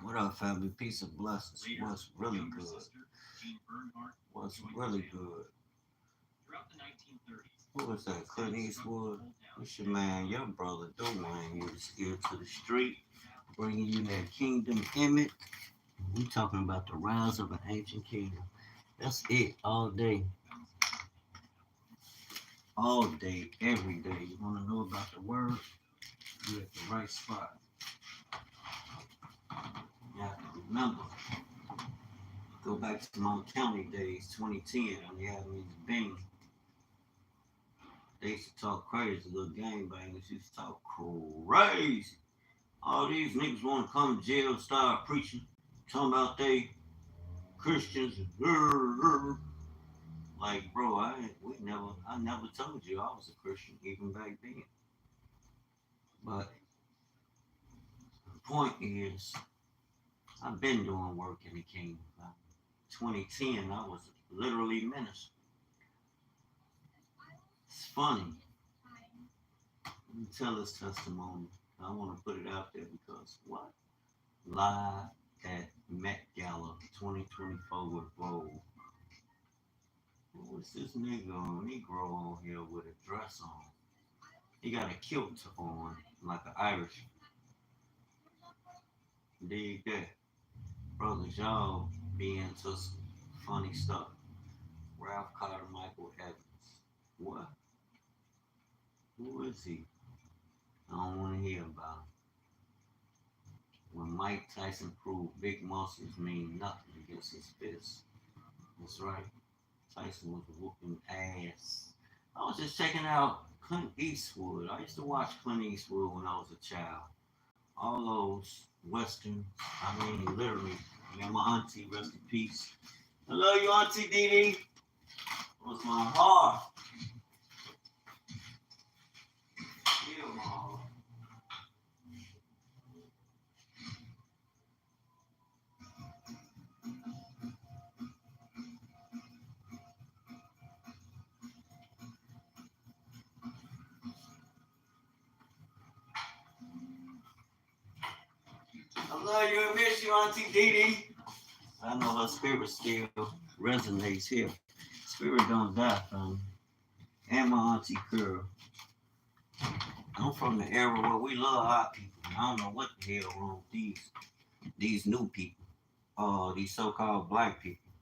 What up, family? Peace and blessings. What's really good? What's really good? Who was that? Clint Eastwood? It's your man, your brother, Dewayne Reese, here to the street, bringing you that kingdom image. We talking about the rise of an ancient kingdom. That's it, all day, every day. You want to know about the word? You're at the right spot. You have to remember. Go back to my county days, 2010, when they had me as Bing. They used to talk crazy. Little gangbangers used to talk crazy. All these niggas want to come to jail and start preaching, talking about they Christians. Like, bro, I never told you I was a Christian even back then. But the point is, I've been doing work in the kingdom. 2010, I was literally minister. It's funny. Let me tell this testimony. I want to put it out there because what? Live at Met Gala 2024 with Roll. What's this Negro on here with a dress on? He got a kilt on, like an Irish. Dig that. Brothers, y'all be into some funny stuff. Ralph Carter, Michael Evans. What? Who is he? I don't want to hear about him. When Mike Tyson proved big muscles mean nothing against his fists. That's right. Tyson was whooping ass. I was just checking out Clint Eastwood. I used to watch Clint Eastwood when I was a child. All those westerns. I mean, literally. Yeah, my auntie, rest in peace. I love you, Auntie Dee Dee. It was my heart. Yeah, my heart. I love you and miss you, Auntie Dee Dee. I know her spirit still resonates here. Spirit don't die, fam. And my auntie Curl. I'm from the era where we love our people. I don't know what the hell wrong with these new people. These so-called black people.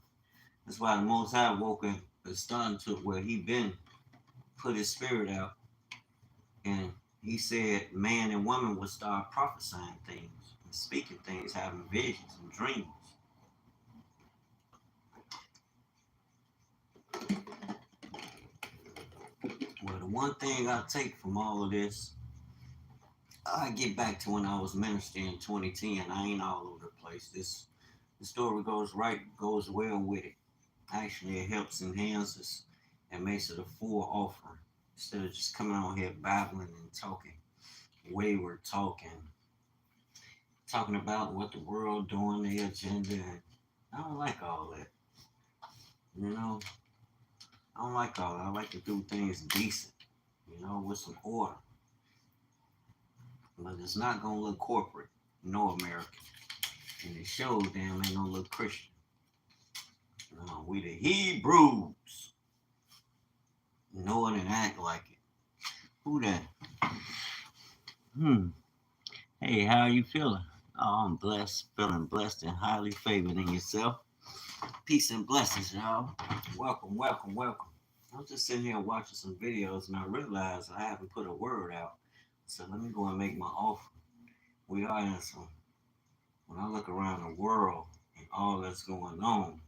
That's why the Most High woke up and starting to where he been put his spirit out, and he said man and woman would start prophesying things, and speaking things, having visions and dreams. Well, the one thing I take from all of this, I get back to when I was ministering in 2010. I ain't all over the place. The story goes well with it. Actually, it helps enhances and makes it a full offering instead of just coming on here babbling and talking wayward talking about what the world doing, their agenda. And I don't like all that. You know, I don't like all that. I like to do things decent. With some order. But it's not gonna look corporate, no American. And it shows damn ain't gonna look Christian. No, we the Hebrews. Know it and act like it. Who that? Hmm. Hey, how are you feeling? Oh, I'm blessed, feeling blessed and highly favored in yourself. Peace and blessings, y'all. Welcome, welcome, welcome. I was just sitting here watching some videos and I realized I haven't put a word out. So let me go and make my offer. We are in some, when I look around the world and all that's going on,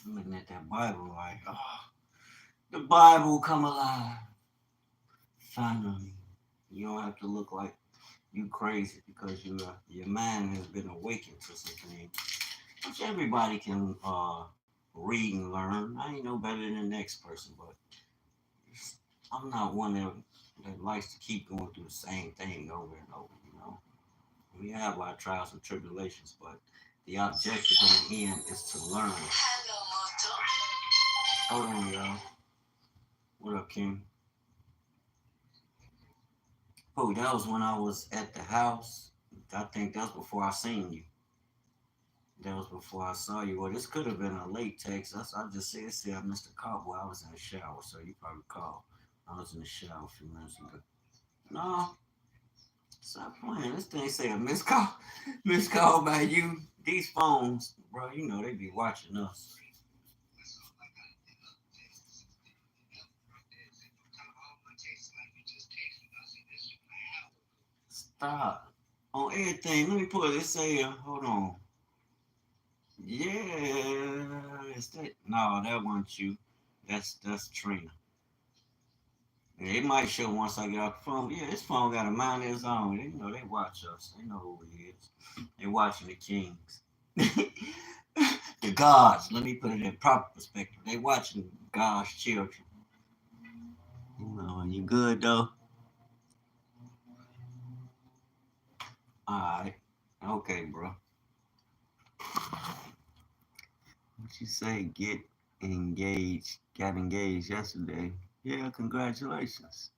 I'm looking at that Bible like, oh, the Bible come alive. Finally. You don't have to look like you crazy because your mind has been awakened to some things. Which everybody can read and learn. I ain't no better than the next person, but I'm not one that likes to keep going through the same thing over and over. We have our trials and tribulations, but the objective in the end is to learn. Hold on, y'all. What up, King? Oh, that was when I was at the house. I think that's before I seen you. That was before I saw you. Well, this could have been a late text. I just said I missed a call. Well, I was in the shower, so you probably called. I was in the shower a few minutes ago. No, stop playing. This thing say a missed call. Missed call by you. These phones, bro, you know they be watching us. Stop. On everything. Let me pull this say hold on. Yeah, is that no, that wasn't you. That's Trina. Yeah, it might show once I get off the phone. Yeah, this phone got a mind of its own. They know they watch us. They know who it is. They watching the kings. The gods. Let me put it in proper perspective. They watching God's children. You know, and you good though? Alright. Okay, bro. What you say? Get engaged. Got engaged yesterday. Yeah, congratulations.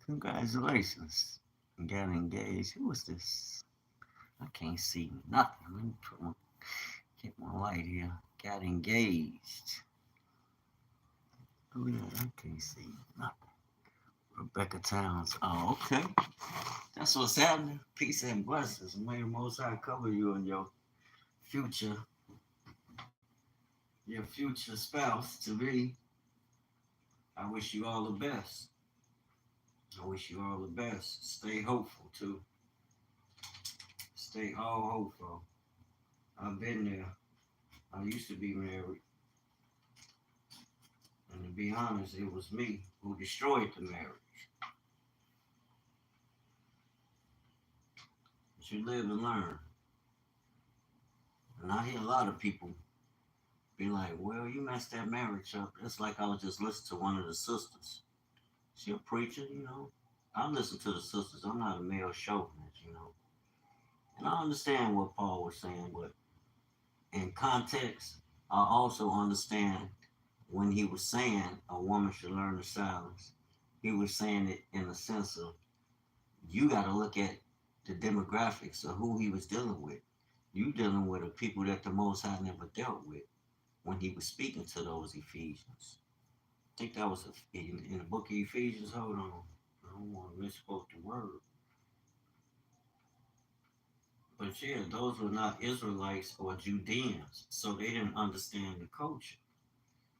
Congratulations. Got engaged. Who was this? I can't see nothing. Let me get my light here. Got engaged. Oh yeah, I can't see nothing. Rebecca Towns. Oh, okay. That's what's happening. Peace and blessings. May the Most High cover you and future, your future spouse to be. I wish you all the best. I wish you all the best. Stay hopeful too. Stay all hopeful. I've been there. I used to be married, and to be honest, it was me who destroyed the marriage. But you live and learn. And I hear a lot of people be like, well, you messed that marriage up. It's like I was just listening to one of the sisters. She a preacher, you know. I listen to the sisters. I'm not a male chauvinist, you know. And I understand what Paul was saying, but in context, I also understand when he was saying a woman should learn the silence. He was saying it in the sense of you got to look at the demographics of who he was dealing with. You dealing with a people that the Most High never dealt with when he was speaking to those Ephesians. I think that was in the book of Ephesians. Hold on. I don't want to misquote the word. But yeah, those were not Israelites or Judeans, so they didn't understand the culture.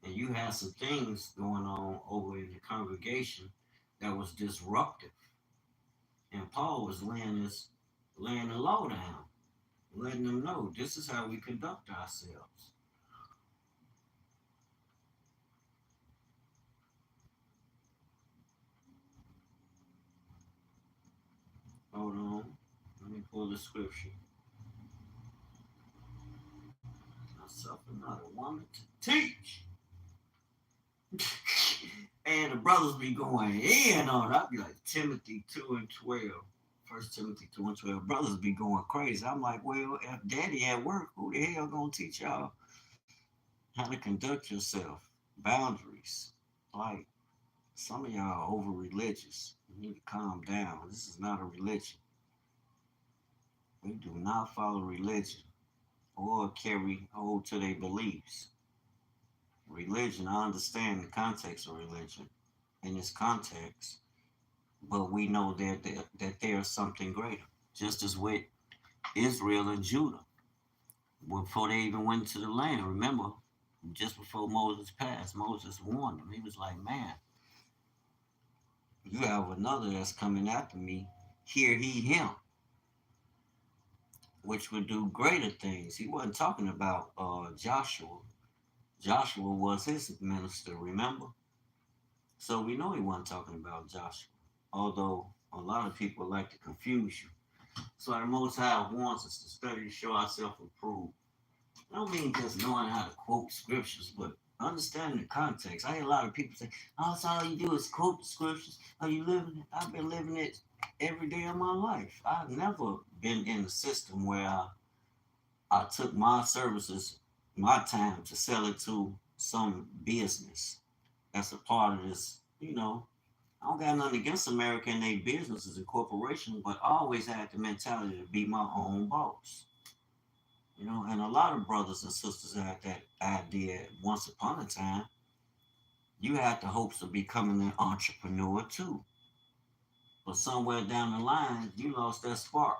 And you had some things going on over in the congregation that was disruptive. And Paul was laying the law down, letting them know this is how we conduct ourselves. Hold on. Let me pull the scripture. I suffer not a woman to teach. And the brothers be going in on it. I'd be like Timothy 2 and 12. First Timothy 2 and 12. Brothers be going crazy. I'm like, well, if daddy at work, who the hell gonna teach y'all how to conduct yourself? Boundaries. Like, some of y'all are over religious. You need to calm down. This is not a religion. We do not follow religion or hold to their beliefs. Religion, I understand the context of religion in its context, but we know that there's something greater. Just as with Israel and Judah, before they even went to the land, remember, just before Moses passed, Moses warned them. He was like, man, you have another that's coming after me. Hear he him, which would do greater things. He wasn't talking about Joshua. Joshua was his minister, remember? So we know he wasn't talking about Joshua, although a lot of people like to confuse you. So the Most High wants us to study to show ourselves approved. I don't mean just knowing how to quote scriptures, but understanding the context. I hear a lot of people say, "Oh, that's all you do is quote the scriptures. Are you living it?" I've been living it every day of my life. I've never been in a system where I took my services, my time to sell it to some business that's a part of this. You know, I don't got nothing against America and their businesses and corporations, but I always had the mentality to be my own boss. You know, and a lot of brothers and sisters had that idea once upon a time. You had the hopes of becoming an entrepreneur too. But somewhere down the line, you lost that spark.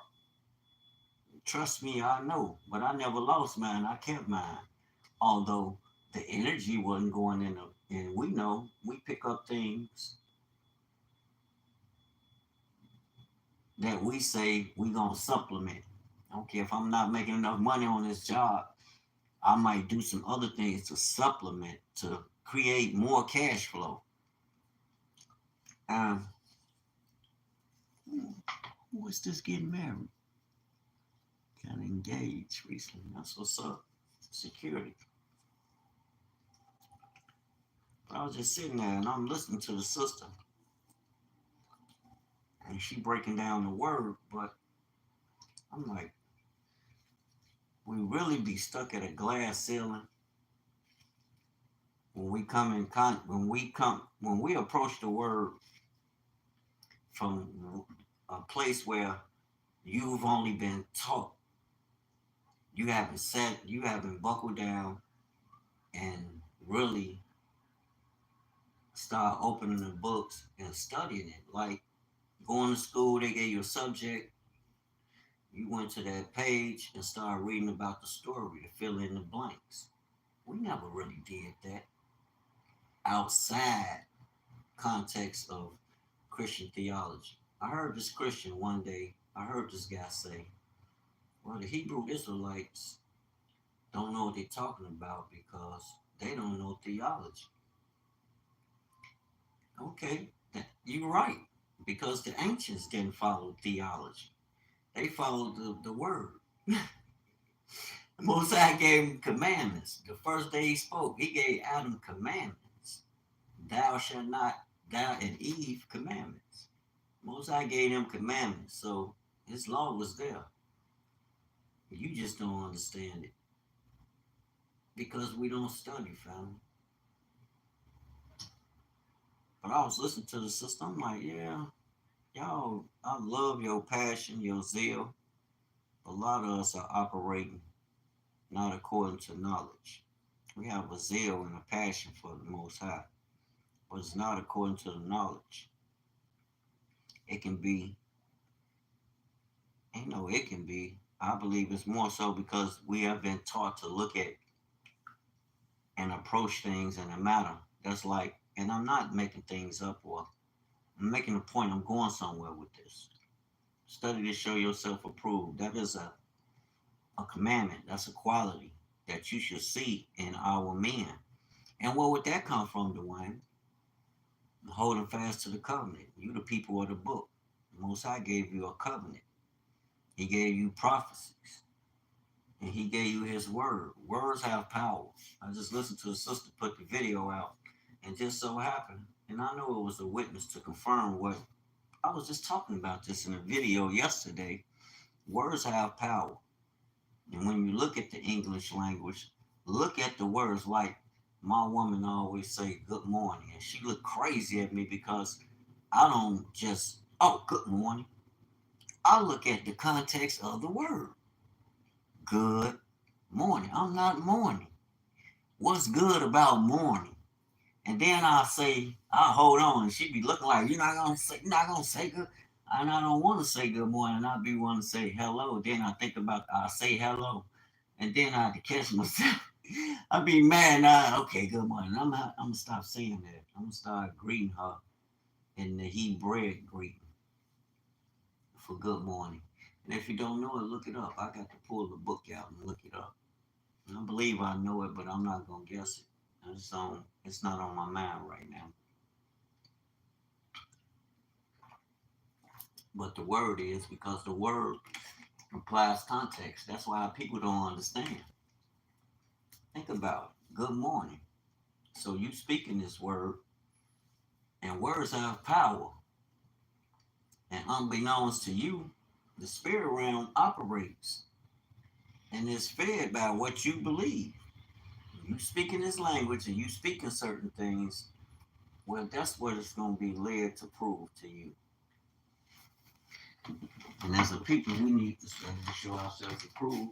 Trust me, I know. But I never lost mine. I kept mine. Although the energy wasn't going in the, and we know we pick up things that we say we gonna supplement. I don't care if I'm not making enough money on this job. I might do some other things to supplement to create more cash flow. Um, who is this getting married? Kind of engaged recently. That's what's up. Security. But I was just sitting there and I'm listening to the sister, and she breaking down the word, but I'm like, we really be stuck at a glass ceiling when we come in when we approach the word from a place where you've only been taught. You haven't buckled down and really start opening the books and studying it. Like going to school, they gave you a subject, you went to that page and started reading about the story to fill in the blanks. We never really did that outside context of Christian theology. I heard this Christian one day, I heard this guy say, well, the Hebrew Israelites don't know what they're talking about because they don't know theology. Okay, you're right, because the ancients didn't follow theology. They followed the word. Mosai gave him commandments. The first day he spoke, he gave Adam commandments. Thou shalt not, thou and Eve commandments. Mosai gave them commandments, so his law was there. You just don't understand it because we don't study, family. But I was listening to the sister. I'm like, yeah, y'all, I love your passion, your zeal. A lot of us are operating not according to knowledge. We have a zeal and a passion for the Most High, but it's not according to the knowledge. It can be, it can be. I believe it's more so because we have been taught to look at and approach things in a manner that's like, and I'm not making things up or I'm making a point, I'm going somewhere with this. Study to show yourself approved. That is a commandment. That's a quality that you should see in our men. And where would that come from, Dewayne? Holding fast to the covenant. You the people of the book. The Most High gave you a covenant. He gave you prophecies. And he gave you his word. Words have power. I just listened to a sister put the video out. And just so happened, and I know it was a witness to confirm what I was just talking about this in a video yesterday. Words have power. And when you look at the English language, look at the words like my woman always say good morning. And she looked crazy at me because I don't just, oh, good morning. I look at the context of the word. Good morning. I'm not morning. What's good about morning? And then I'll hold on, and she be looking like you're not gonna say good. And I don't want to say good morning. I'll be wanting to say hello. Then I think about I say hello, and then I have to catch myself. I be mad. Okay, good morning. I'm gonna stop saying that. I'm gonna start greeting her in the Hebrew greeting for good morning. And if you don't know it, look it up. I got to pull the book out and look it up. And I believe I know it, but I'm not gonna guess it. It's not on my mind right now. But the word is because the word applies context. That's why people don't understand. Think about it. Good morning. So you speaking this word, and words have power. And unbeknownst to you, the spirit realm operates and is fed by what you believe. You speaking this language and you speaking certain things, well, that's what it's going to be led to prove to you. And as a people, we need to study to show ourselves approved.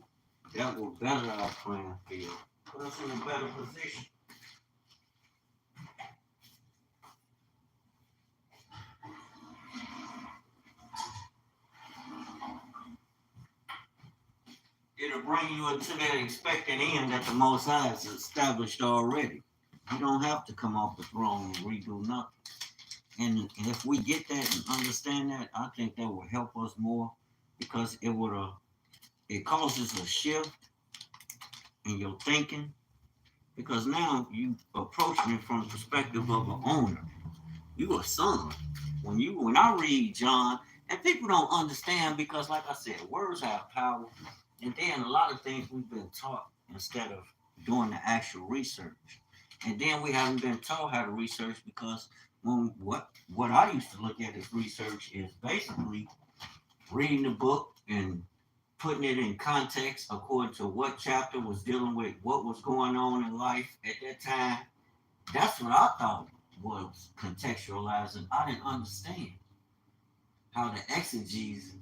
that will better our playing field, put us in a better position. It'll bring you into that expected end that the Most High has established already. You don't have to come off the throne and redo nothing. And if we get that and understand that, I think that will help us more because it causes a shift in your thinking. Because now you approaching it from the perspective of an owner. You a son. When I read John, and people don't understand because, like I said, words have power. And then a lot of things we've been taught instead of doing the actual research. And then we haven't been taught how to research because what I used to look at as research is basically reading the book and putting it in context according to what chapter was dealing with what was going on in life at that time. That's what I thought was contextualizing. I didn't understand how the exegesis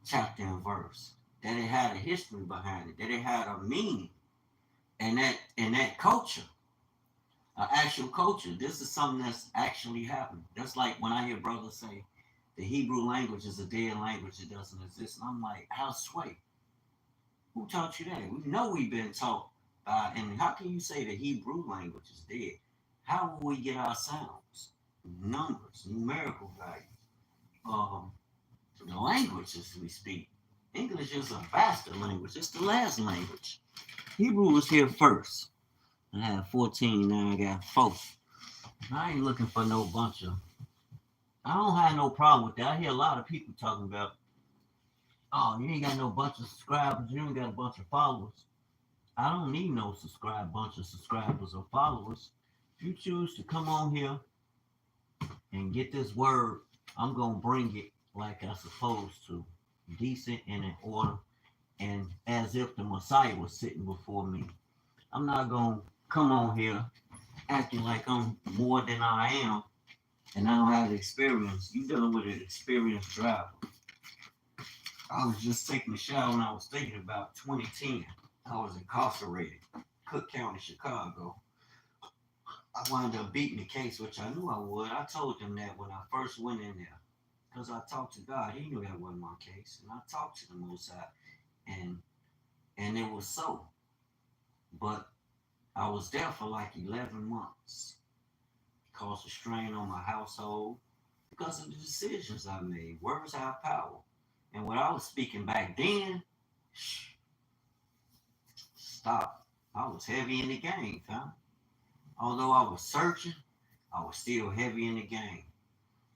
chapter and verse, that it had a history behind it, that it had a meaning, and that culture, an actual culture. This is something that's actually happened. That's like when I hear brothers say the Hebrew language is a dead language, it doesn't exist. And I'm like, how sway? Who taught you that? We know we've been taught by, and how can you say the Hebrew language is dead? How will we get our sounds, numbers, numerical value, the languages we speak? English is a bastard language. It's the last language. Hebrew was here first. I had 14, now I got 4. I ain't looking for no bunch of. I don't have no problem with that. I hear a lot of people talking about, oh, you ain't got no bunch of subscribers, you ain't got a bunch of followers. I don't need no bunch of subscribers or followers. If you choose to come on here and get this word, I'm gonna bring it like I'm supposed to, decent and in order, and as if the Messiah was sitting before me. I'm not gonna come on here acting like I'm more than I am and I don't have experience. You dealing with an experienced driver. I was just taking a shower and I was thinking about 2010. I was incarcerated, Cook County, Chicago. I wound up beating the case, which I knew I would. I told them that when I first went in there, because I talked to God. He knew that wasn't my case, and I talked to the Most High, and it was so. But I was there for like 11 months. It caused a strain on my household because of the decisions I made. Words have power. And what I was speaking back then, stop. I was heavy in the game, fam. Although I was searching, I was still heavy in the game.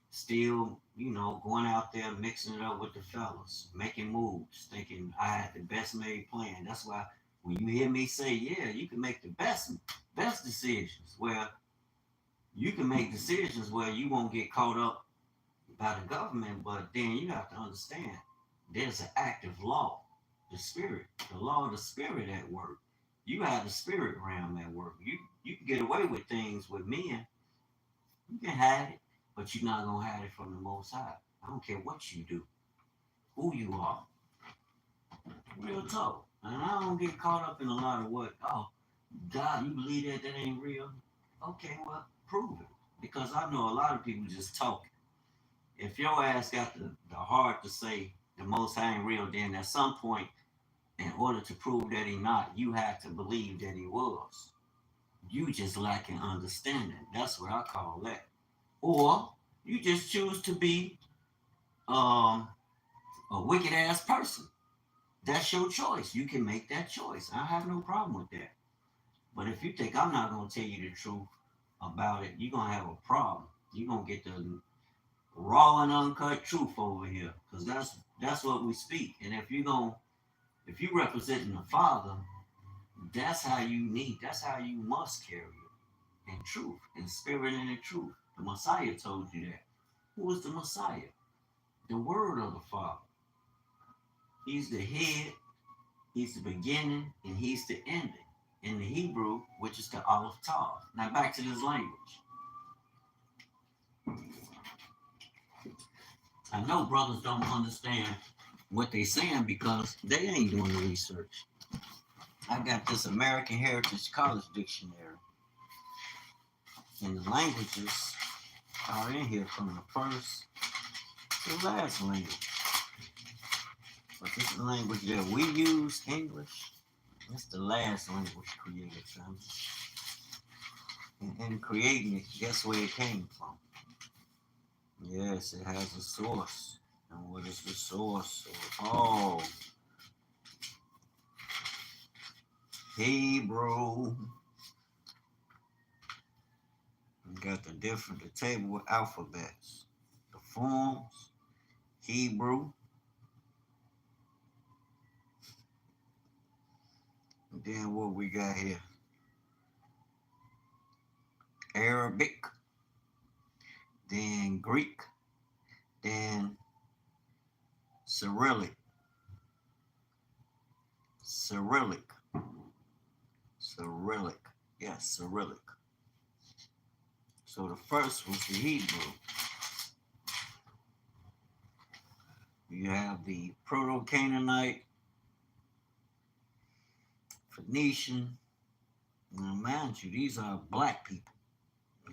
Still, going out there, mixing it up with the fellas, making moves, thinking I had the best made plan. That's why when you hear me say, yeah, you can make the best decisions, where you can make decisions where you won't get caught up by the government, but then you have to understand there's an active law, the law of the spirit at work. You have the spirit realm at work. You can get away with things with men. You can have it, but you're not gonna have it from the Most High. I don't care what you do, who you are. Real talk. And I don't get caught up in a lot of what, oh, God, you believe that ain't real? Okay, well, prove it. Because I know a lot of people just talking. If your ass got the heart to say the Most High ain't real, then at some point, in order to prove that he not, you have to believe that he was. You just lacking understanding. That's what I call that. Or you just choose to be a wicked ass person. That's your choice. You can make that choice. I have no problem with that. But if you think I'm not going to tell you the truth about it, you're going to have a problem. You're going to get the raw and uncut truth over here, because that's what we speak. And if you representing the Father, that's how you must carry it in truth, in spirit and in truth. The Messiah told you that. Who is the Messiah? The Word of the Father. He's the head, he's the beginning, and he's the ending. In the Hebrew, which is the Aleph Tav. Now back to this language. I know brothers don't understand what they're saying because they ain't doing the research. I got this American Heritage College Dictionary, and the languages are in here from the first to the last language. But this is the language that we use, English. It's the last language created, family. And creating it, guess where it came from? Yes, it has a source. And what is the source? Oh, Hebrew. We got the table with alphabets. The forms, Hebrew. And then what we got here? Arabic, then Greek, then Cyrillic, Cyrillic, Cyrillic. Yes, Cyrillic. So the first was the Hebrew. You have the Proto-Canaanite, Phoenician. Now, mind you, these are black people.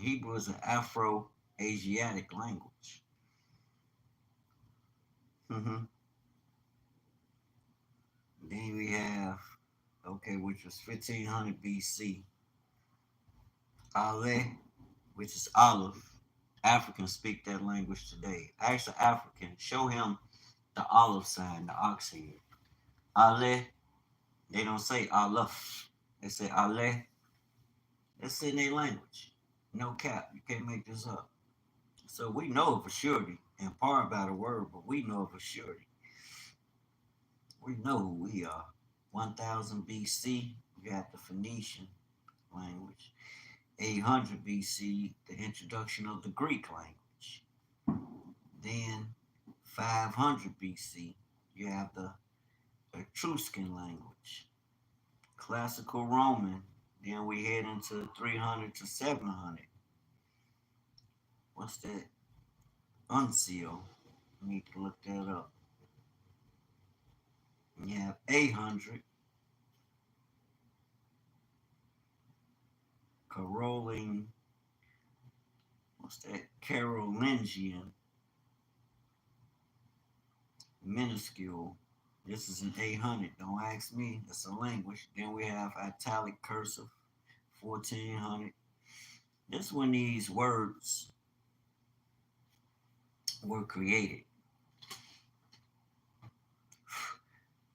Hebrew is an Afro-Asiatic language. Mm-hmm. Then we have, okay, which was 1500 BC, Ale, which is olive. Africans speak that language today. Ask an African, show him the olive sign, the ox head. Ale, they don't say Aleph. They say Ale. It's in their language. No cap. You can't make this up. So we know for surety, and part about a word, but we know for surety. We know who we are. 1000 BC, you got the Phoenician language. 800 BC, the introduction of the Greek language. Then 500 BC, you have the Etruscan language. Classical Roman, then we head into 300 to 700. What's that? Unseal. I need to look that up. You have 800. Caroling. What's that? Carolingian. Minuscule. This is an 800. Don't ask me. It's a language. Then we have italic cursive. 1400. This is when these words were created.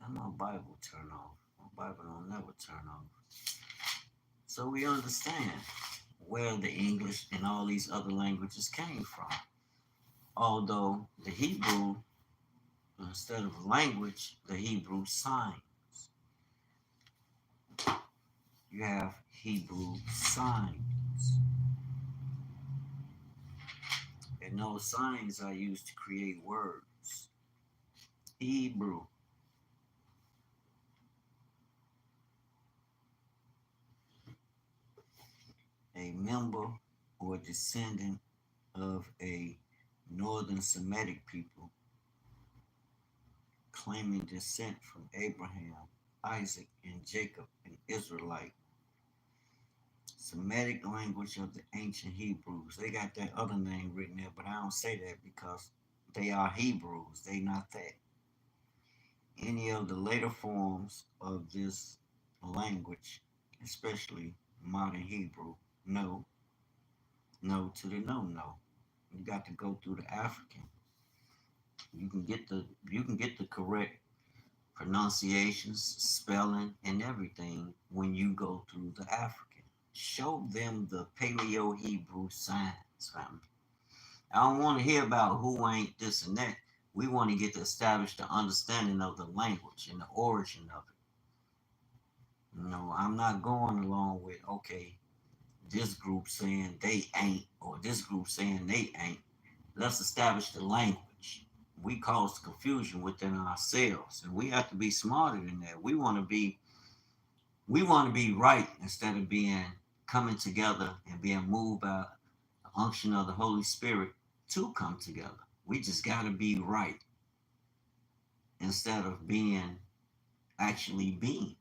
And my Bible turn off. My Bible don't never turn off. So we understand where the English and all these other languages came from. Although the Hebrew, instead of language, the Hebrew signs. You have Hebrew signs. And those signs are used to create words. Hebrew. A member or descendant of a northern Semitic people claiming descent from Abraham, Isaac, and Jacob, an Israelite. Semitic language of the ancient Hebrews. They got that other name written there, but I don't say that because they are Hebrews. They not that. Any of the later forms of this language, especially modern Hebrew, no. No to the no. You got to go through the African. You can get the correct pronunciations, spelling, and everything when you go through the African. Show them the Paleo Hebrew signs, family. I don't want to hear about who ain't this and that. We want to get to establish the understanding of the language and the origin of it. I'm not going along with, okay, this group saying they ain't, or this group saying they ain't. Let's establish the language. We cause confusion within ourselves, and we have to be smarter than that. We want to be right instead of being coming together and being moved by the unction of the Holy Spirit to come together. We just got to be right instead of being actually being.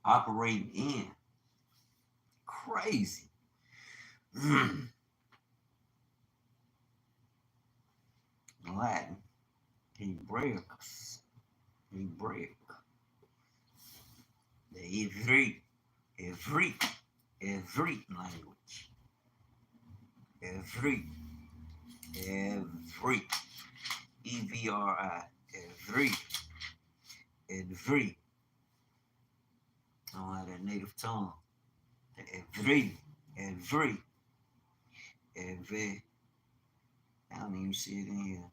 operating in. Crazy. Latin, Hebraic, the Ivrit language, Ivrit, Ivrit, Evri, Ivrit. I don't have that native tongue. The Ivri, I don't even see it in here.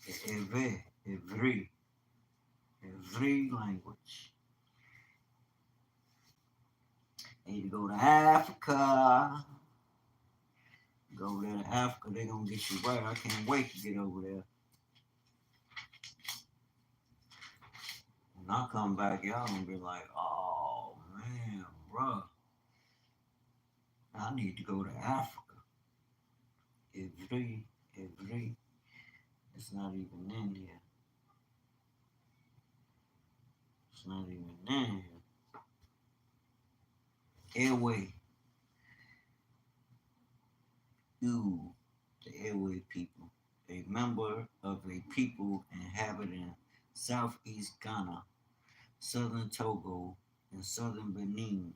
The Ivri language. Need to go to Africa. Go over there to Africa, they're gonna get you right. I can't wait to get over there. When I come back, y'all gonna be like, oh man, bro. I need to go to Africa. Every. It's not even in here. It's not even in here. Airway. You, the Airway people, a member of a people inhabiting southeast Ghana, southern Togo, and southern Benin.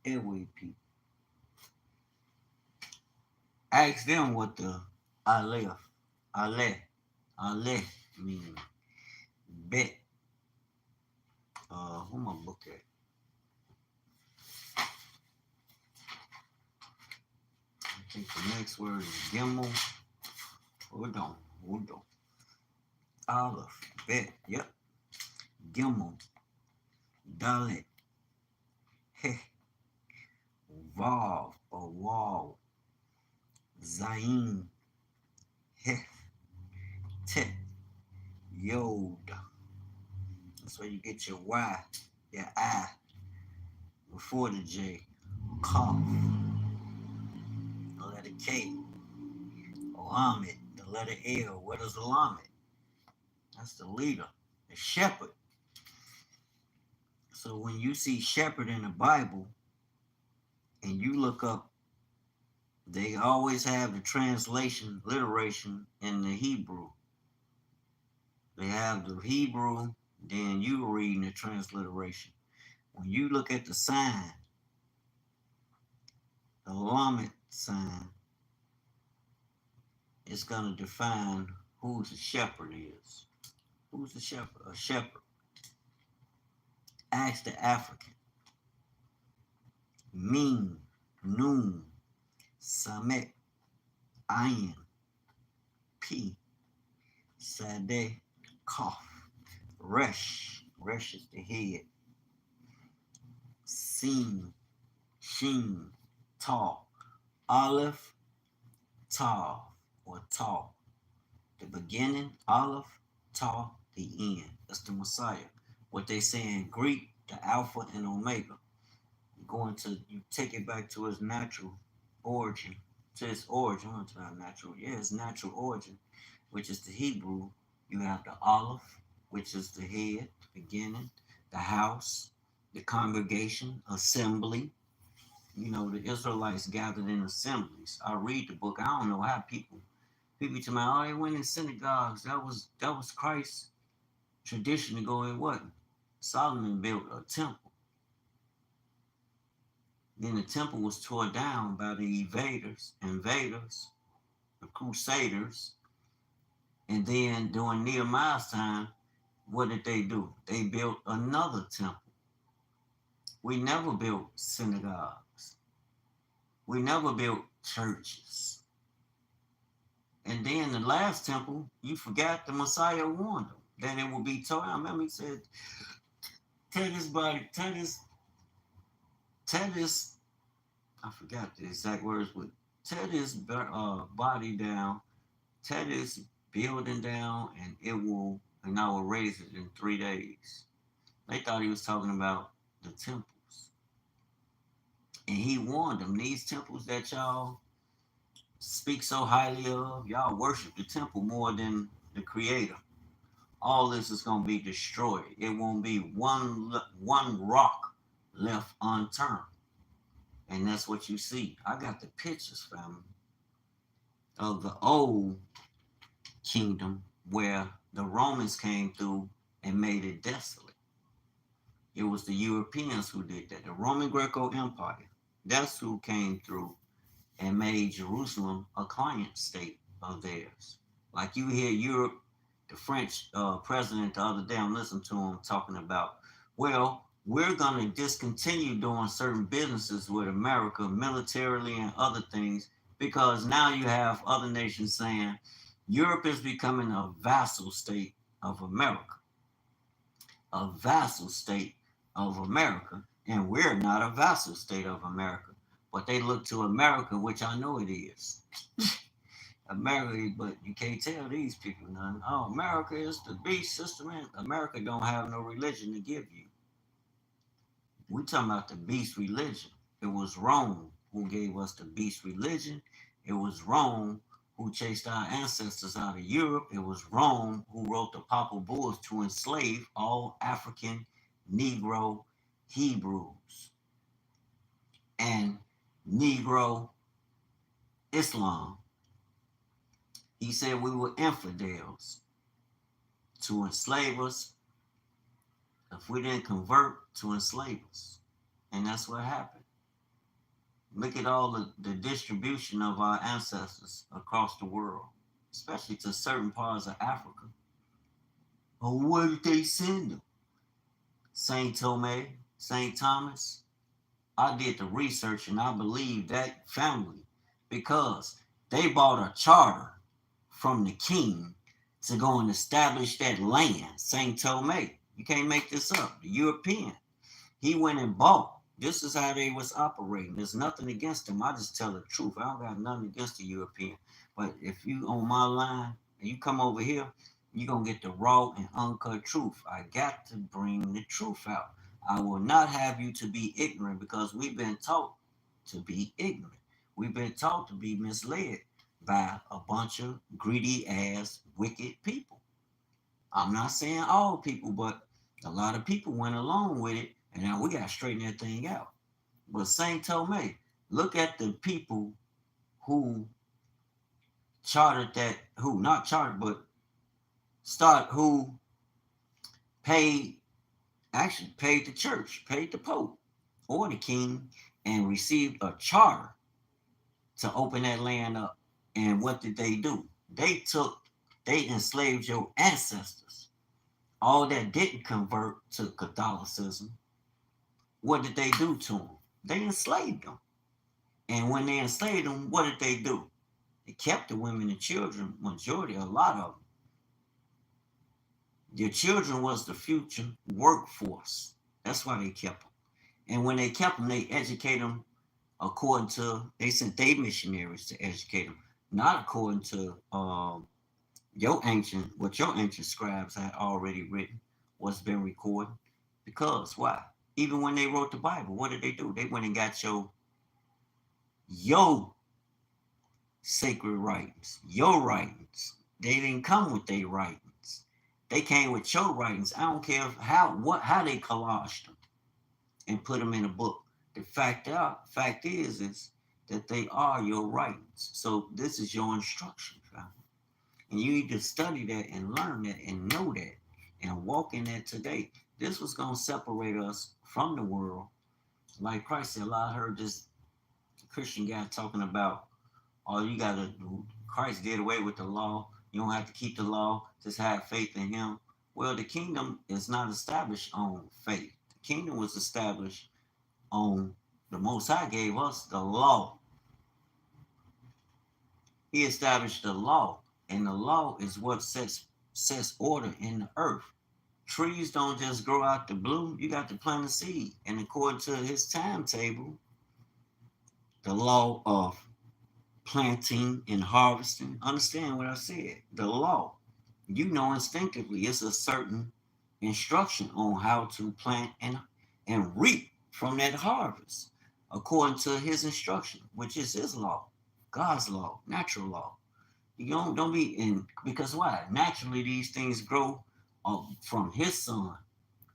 Airway people. Ask them what the Ale mean. Bet. Who my book at? I think the next word is Gimel. Hold on. Aleph. Bet. Yep. Gimel. Dalet. Heh. Vav or Wall. Zayin. Heh. Tet. Yod. That's where you get your Y, your I, before the J. Kaf. The letter K. Lamed. The letter L. What is Lamed? That's the leader, the shepherd. So when you see shepherd in the Bible, and you look up, they always have the translation, literation in the Hebrew. They have the Hebrew, then you reading the transliteration. When you look at the sign, the Lamed sign, it's going to define who the shepherd is. Who's the shepherd? A shepherd. Ask the African. Mim, Nun, Samet, Ayin, P, Sadeh, Kaf, Resh. Resh is the head. Sin, Shin, Tall, Aleph, Tav, or Tall. The beginning, Aleph, Tav, the end. That's the Messiah. What they say in Greek, the Alpha and Omega. You take it back to its natural origin. To its origin, it's not natural. Yeah, its natural origin, which is the Hebrew. You have the Aleph, which is the head, the beginning, the house, the congregation, assembly. You know, the Israelites gathered in assemblies. I read the book. I don't know how people tell me, oh, they went in synagogues. That was Christ's tradition to go in what? Solomon built a temple. Then the temple was torn down by the invaders, the crusaders. And then during Nehemiah's time, what did they do? They built another temple. We never built synagogues. We never built churches. And then the last temple, you forgot the Messiah warned them that it would be torn. I remember he said, tear this, I forgot the exact words, but tear this body down, tear this building down, and I will raise it in 3 days. They thought he was talking about the temples. And he warned them, these temples that y'all speak so highly of, y'all worship the temple more than the creator. all this is going to be destroyed. It won't be one rock left unturned. And that's what you see. I got the pictures, family, of the old kingdom where the Romans came through and made it desolate. It was the Europeans who did that. The Roman Greco Empire. That's who came through and made Jerusalem a client state of theirs. Like you hear Europe, the French president the other day, I'm listening to him talking about, well, we're going to discontinue doing certain businesses with America militarily and other things because now you have other nations saying Europe is becoming a vassal state of America, a vassal state of America, and we're not a vassal state of America. But they look to America, which I know it is. America, but you can't tell these people nothing. Oh, America is the beast system, and America don't have no religion to give you. We talking about the beast religion. It was Rome who gave us the beast religion. It was Rome who chased our ancestors out of Europe. It was Rome who wrote the papal bulls to enslave all African, Negro, Hebrews, and Negro Islam. He said we were infidels to enslave us. If we didn't convert, to enslave us. And that's what happened. Look at all the distribution of our ancestors across the world, especially to certain parts of Africa. Oh, where did they send them? St. Thomas, St. Thomas. I did the research and I believe that family because they bought a charter from the king to go and establish that land, St. Thomas. You can't make this up. The European. He went and bought. This is how they was operating. There's nothing against them. I just tell the truth. I don't got nothing against the European. But if you on my line and you come over here, you're going to get the raw and uncut truth. I got to bring the truth out. I will not have you to be ignorant because we've been taught to be ignorant. We've been taught to be misled by a bunch of greedy ass, wicked people. I'm not saying all people, but a lot of people went along with it, and now we got to straighten that thing out. But St. Thomas, look at the people who chartered that, who not chartered, but who paid, actually paid the church, paid the Pope or the king, and received a charter to open that land up. And what did they do? They enslaved your ancestors. All that didn't convert to Catholicism. What did they do to them? They enslaved them. And when they enslaved them, what did they do? They kept the women and children, majority, a lot of them. Their children was the future workforce. That's why they kept them. And when they kept them, they educated them according to, they sent their missionaries to educate them, not according to what your ancient scribes had already written, what's been recorded. Because why? Even when they wrote the Bible, what did they do? They went and got your sacred writings, your writings. They didn't come with their writings. They came with your writings. I don't care how they collaged them and put them in a book. The fact is that they are your writings. So this is your instruction, family. And you need to study that and learn that and know that and walk in that today. This was going to separate us from the world. Like Christ said, I heard this Christian guy talking about, oh, you got to, Christ did away with the law. You don't have to keep the law. Just have faith in him. Well, the kingdom is not established on faith. The kingdom was established on the Most High gave us the law. He established the law. And the law is what sets order in the earth. Trees don't just grow out the blue. You got to plant a seed. And according to his timetable, the law of planting and harvesting. Understand what I said. The law. You know instinctively it's a certain instruction on how to plant and reap from that harvest according to his instruction, which is his law, God's law, natural law. You don't be in, because why? Naturally these things grow from his son,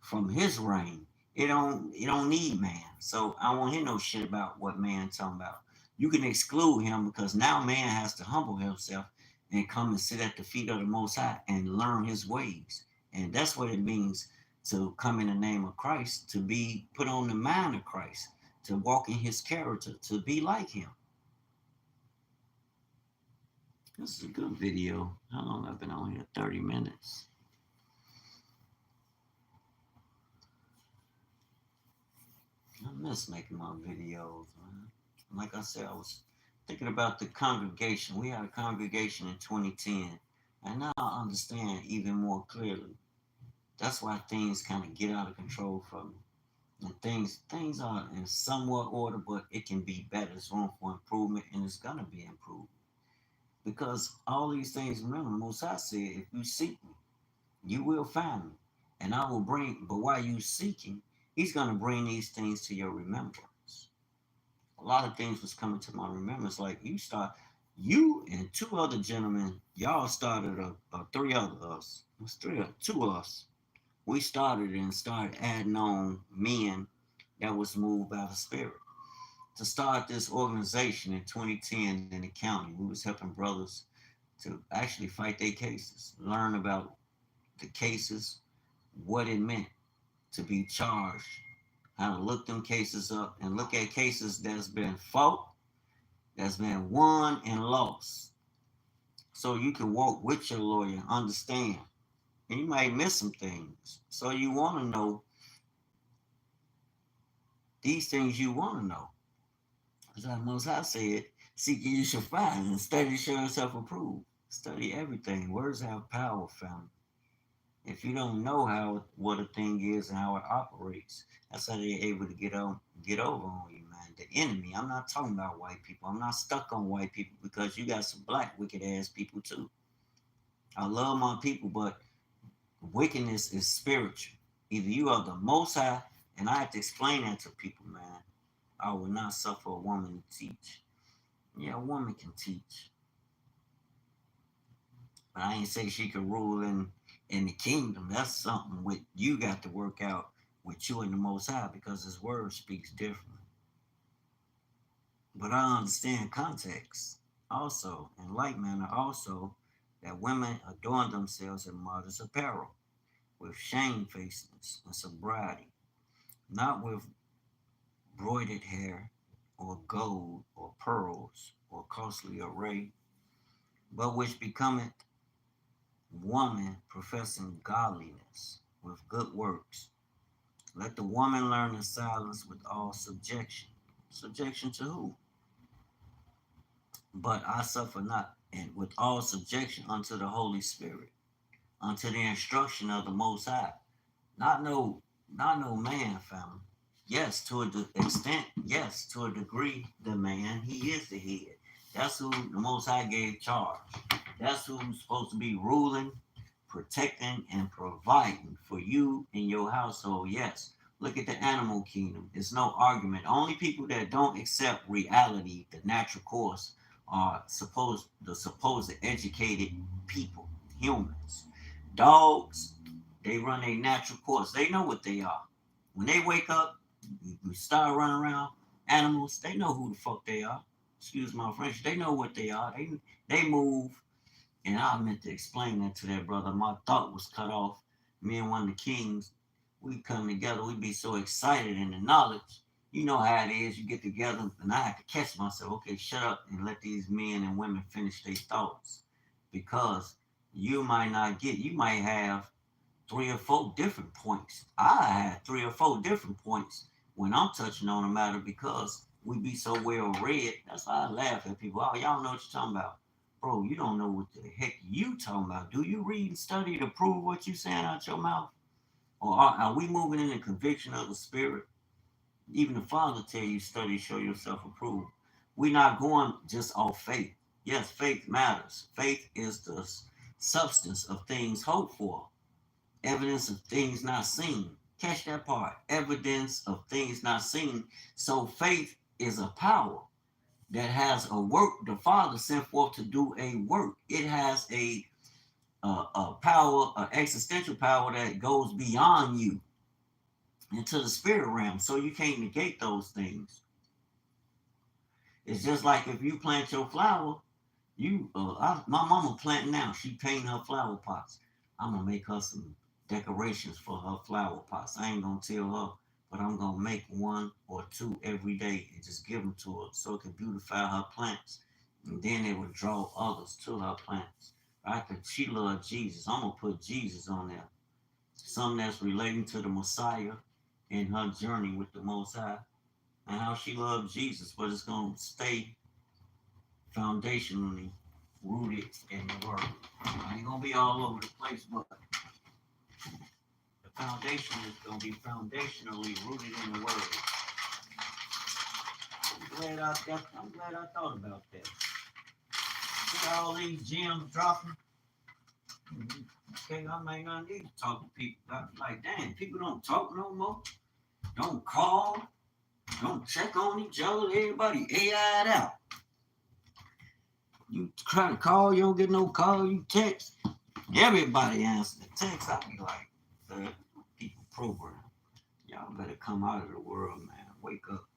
from his reign. It don't need man. So I don't want to hear no shit about what man talking about. You can exclude him because now man has to humble himself and come and sit at the feet of the Most High and learn his ways. And that's what it means to come in the name of Christ, to be put on the mind of Christ, to walk in his character, to be like him. This is a good video. How long I've been on here? 30 minutes. I miss making my videos, man. Like I said, I was thinking about the congregation. We had a congregation in 2010, and now I understand even more clearly. That's why things kind of get out of control for me. And things are in somewhat order, but it can be better. There's room for improvement, and it's gonna be improved. Because all these things, remember, Most High said, if you seek me, you will find me. And I will bring, but while you seeking, he's gonna bring these things to your remembrance. A lot of things was coming to my remembrance. Like you and two other gentlemen, y'all started three other us. It was two of us. We started adding on men that was moved by the Spirit to start this organization in 2010 in the county. We was helping brothers to actually fight their cases, learn about the cases, what it meant to be charged, how to look them cases up and look at cases that's been fought, that's been won and lost. So you can walk with your lawyer, understand. And you might miss some things. So you want to know these things you want to know. As I Most High said, seek you shall find, and study to show yourself approved. Study everything. Words have power, family. If you don't know what a thing is and how it operates, that's how they're able to get over on you, man. The enemy. I'm not talking about white people. I'm not stuck on white people because you got some black wicked ass people too. I love my people, but wickedness is spiritual. Either you are the Most High, and I have to explain that to people, man. I will not suffer a woman to teach. Yeah, a woman can teach, but I ain't say she can rule in the kingdom. That's something with you got to work out with you and the Most High because His word speaks differently. But I understand context also, in like manner also, that women adorn themselves in modest apparel, with shamefacedness and sobriety, not with broidered hair or gold or pearls or costly array, but which becometh woman professing godliness with good works. Let the woman learn in silence with all subjection. Subjection to who? But I suffer not, and with all subjection unto the Holy Spirit, unto the instruction of the Most High. Not no man, family. Yes, to a extent, yes, to a degree, the man, he is the head. That's who the Most High gave charge. That's who's supposed to be ruling, protecting, and providing for you and your household. Yes, look at the animal kingdom. It's no argument. Only people that don't accept reality, the natural course, are the supposed educated people, humans. Dogs, they run a natural course. They know what they are. When they wake up, you start running around. Animals, they know who the fuck they are. Excuse my French. They know what they are. They move. And I meant to explain that to that brother. My thought was cut off. Me and one of the kings, we come together. We be so excited in the knowledge. You know how it is. You get together, and I have to catch myself. Okay, shut up and let these men and women finish their thoughts, because you might not get. You might have 3 or 4 different points. I had 3 or 4 different points when I'm touching on a matter because we be so well read. That's why I laugh at people. Oh, y'all know what you're talking about. Bro, you don't know what the heck you talking about. Do you read and study to prove what you saying out your mouth? Or are we moving in the conviction of the Spirit? Even the Father tell you study, show yourself approved. We're not going just off faith. Yes, faith matters. Faith is the substance of things hoped for, evidence of things not seen. Catch that part. Evidence of things not seen. So faith is a power that has a work. The Father sent forth to do a work. It has a a power, an existential power that goes beyond you into the spirit realm. So you can't negate those things. It's just like if you plant your flower, my mama planting now. She painting her flower pots. I'm gonna make her some decorations for her flower pots. I ain't gonna tell her, but I'm gonna make one or two every day and just give them to her so it can beautify her plants, and then it will draw others to her plants. Right? Cause she loves Jesus. I'm gonna put Jesus on there. Something that's relating to the Messiah and her journey with the Most High and how she loves Jesus, but it's gonna stay foundationally rooted in the word. I ain't gonna be all over the place, but the foundation is gonna be foundationally rooted in the word. I'm glad I thought about that. See all these gems dropping. Okay, I may not need to talk to people. I'm like, damn, people don't talk no more. Don't call. Don't check on each other. Everybody AI'd out. You try to call, you don't get no call. You text. Everybody answer the text. I be like, people program. Y'all better come out of the world, man. Wake up.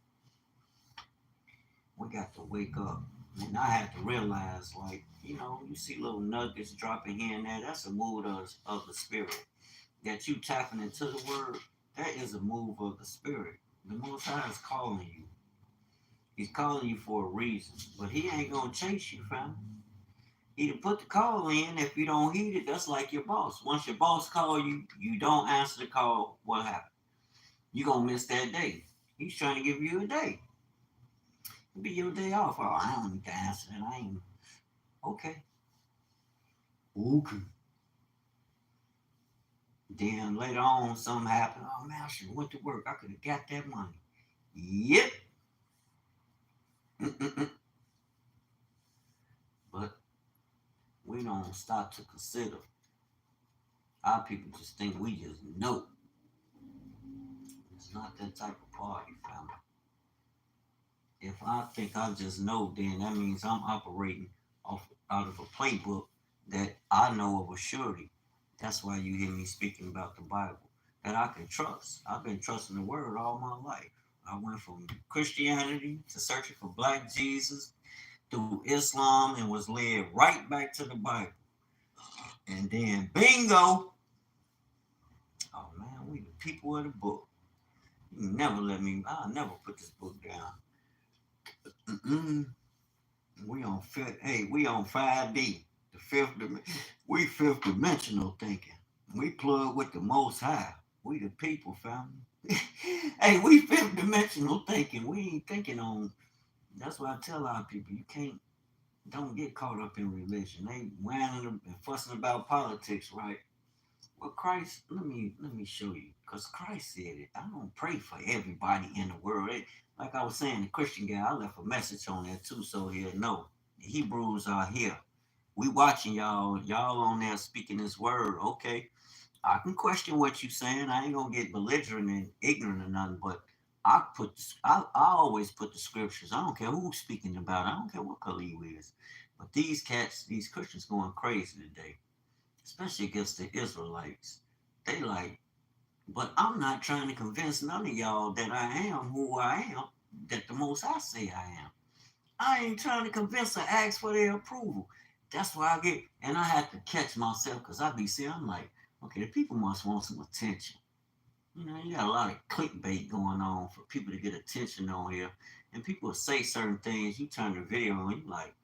We got to wake up. And I have to realize, like, you see little nuggets dropping here and there. That's a move of the spirit. That you tapping into the word, that is a move of the spirit. The Most High is calling you. He's calling you for a reason. But he ain't going to chase you, fam. He put the call in. If you don't heed it, that's like your boss. Once your boss call you, you don't answer the call, what happened? You're going to miss that day. He's trying to give you a day. It'll be your day off. Oh, I don't need to answer that. I ain't. Okay. Then later on, something happened. Oh, man, I should have went to work. I could have got that money. Yep. But we don't stop to consider. Our people just think we just know. It's not that type of party, family. If I think I just know, then that means I'm operating out of a playbook that I know of a surety. That's why you hear me speaking about the Bible, that I can trust. I've been trusting the word all my life. I went from Christianity to searching for black Jesus through Islam and was led right back to the Bible. And then bingo. Oh man, we the people of the book. You I'll never put this book down. We on 5D, the fifth dimension. We fifth dimensional thinking. We plug with the Most High. We the people, family. Hey, we fifth dimensional thinking. We ain't thinking on. That's why I tell our people, don't get caught up in religion. They whining and fussing about politics, right? Well, Christ, let me show you, because Christ said it. I don't pray for everybody in the world. Like I was saying, the Christian guy, I left a message on there too, so he'll know. The Hebrews are here. We watching y'all. Y'all on there speaking this word. Okay, I can question what you saying. I ain't gonna get belligerent and ignorant or nothing, but I always put the scriptures. I don't care who's speaking about it. I don't care what color you is. But these Christians going crazy today, especially against the Israelites. They like, but I'm not trying to convince none of y'all that I am who I am, that the most I say I am. I ain't trying to convince or ask for their approval. That's why and I have to catch myself because I be saying, I'm like, okay, the people must want some attention. You got a lot of clickbait going on for people to get attention on here. And people will say certain things, you turn the video on, you like,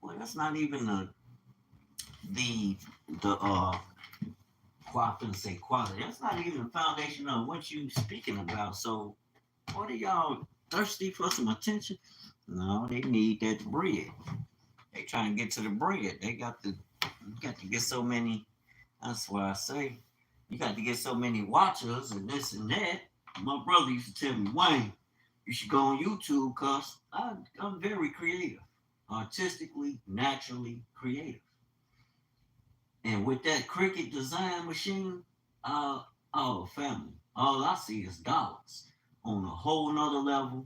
well, that's not even the quality. That's not even the foundation of what you speaking about. So what are y'all thirsty for some attention? No, they need that bread. They trying to get to the bread. You got to get so many. That's why I say you got to get so many watchers and this and that. My brother used to tell me, Wayne, you should go on YouTube because I'm very creative, artistically, naturally creative. And with that Cricut design machine, family, all I see is dollars on a whole nother level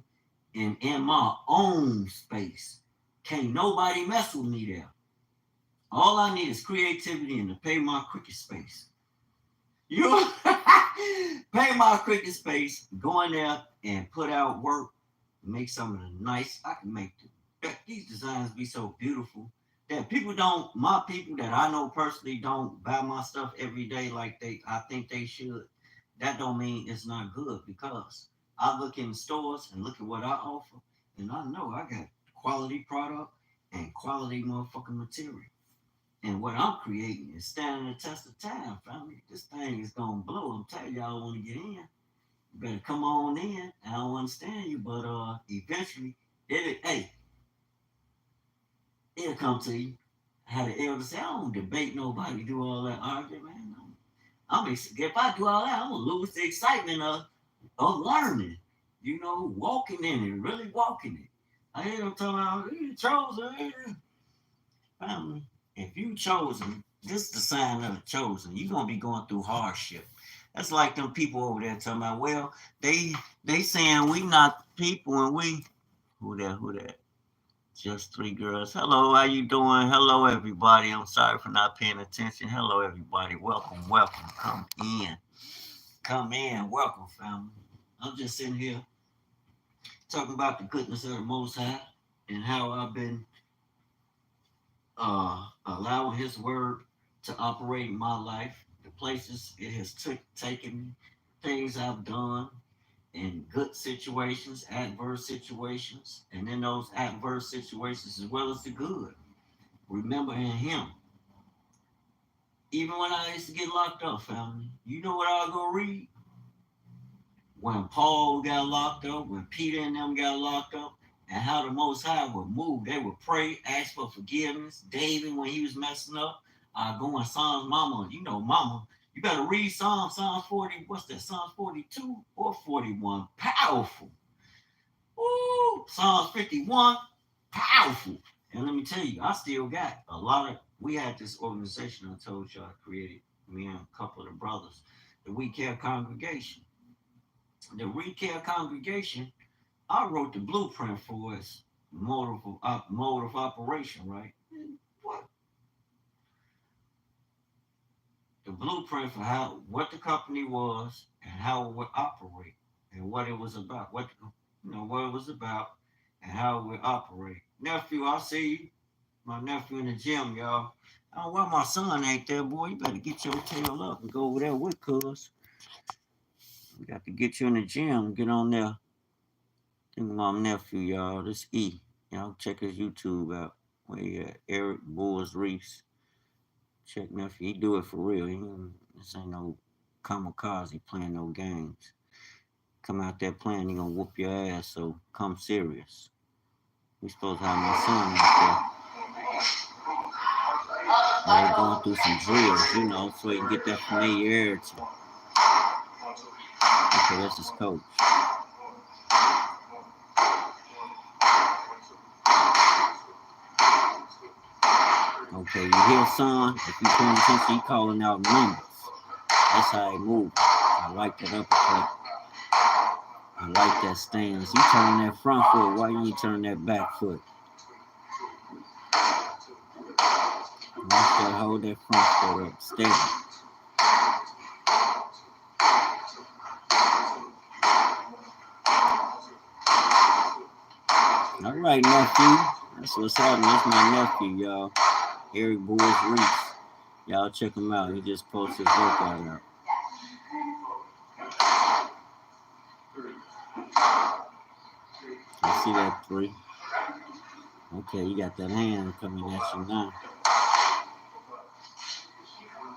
and in my own space. Can't nobody mess with me there. All I need is creativity and to pay my cricket space. You pay my cricket space, go in there and put out work, make some of the nice. I can make these designs be so beautiful that people don't. My people that I know personally don't buy my stuff every day like I think they should. That don't mean it's not good because I look in stores and look at what I offer, and I know I got quality product and quality motherfucking material. And what I'm creating is standing the test of time, family. This thing is gonna blow. I'm telling y'all, want to get in. You better come on in. I don't understand you, but eventually, hey, it'll come to you. How the elders say, I don't debate nobody, do all that arguing, man. If I do all that, I'm gonna lose the excitement of learning. You know, walking in it, really walking it. I hear them talking about you chosen. Family, if you chosen, this is the sign of the chosen. You're gonna be going through hardship. That's like them people over there talking about, well, they saying we not people and we who that? Just three girls. Hello, how you doing? Hello, everybody. I'm sorry for not paying attention. Hello, everybody. Welcome, welcome. Come in. Come in. Welcome, family. I'm just sitting here talking about the goodness of the Most High and how I've been allowing His Word to operate in my life, the places it has taken me, things I've done in good situations, adverse situations, and in those adverse situations as well as the good. Remember in Him. Even when I used to get locked up, family, you know what I was going to read? When Paul got locked up, when Peter and them got locked up, and how the Most High would move. They would pray, ask for forgiveness. David, when he was messing up, go in Psalms, Mama, Mama, you better read Psalms 40, what's that, Psalms 42 or 41? Powerful. Ooh, Psalms 51, powerful. And let me tell you, I still got a lot of, we had this organization I told you I created, me and a couple of the brothers, the We Care Congregation. The We Care Congregation, I wrote the blueprint for its mode of operation, right? What? The blueprint for what the company was and how it would operate and what it was about, what it was about and how it would operate. Nephew, I see you. My nephew in the gym, y'all. I don't know why my son ain't there, boy. You better get your tail up and go over there with cuz. We got to get you in the gym. Get on there. Think of my nephew, y'all. This E. Y'all check his YouTube out. Where he at? Dewayne Reese. Check nephew. He do it for real. This ain't no kamikaze playing no games. Come out there playing, he gonna whoop your ass. So come serious. We supposed to have my son out there. They're going through some drills, so he can get that familiarity. Okay, that's his coach. Okay, you hear son? If you paying attention, he calling out numbers. That's how he move. I like that uppercut. I like that stance. You turn that front foot. Why you ain't turn that back foot? Hold that front foot up steady. All right, nephew. That's what's happening. That's my nephew, y'all. Dewayne Reese. Y'all check him out. He just posted his workout out. I see that 3. Okay, you got that hand coming at you now.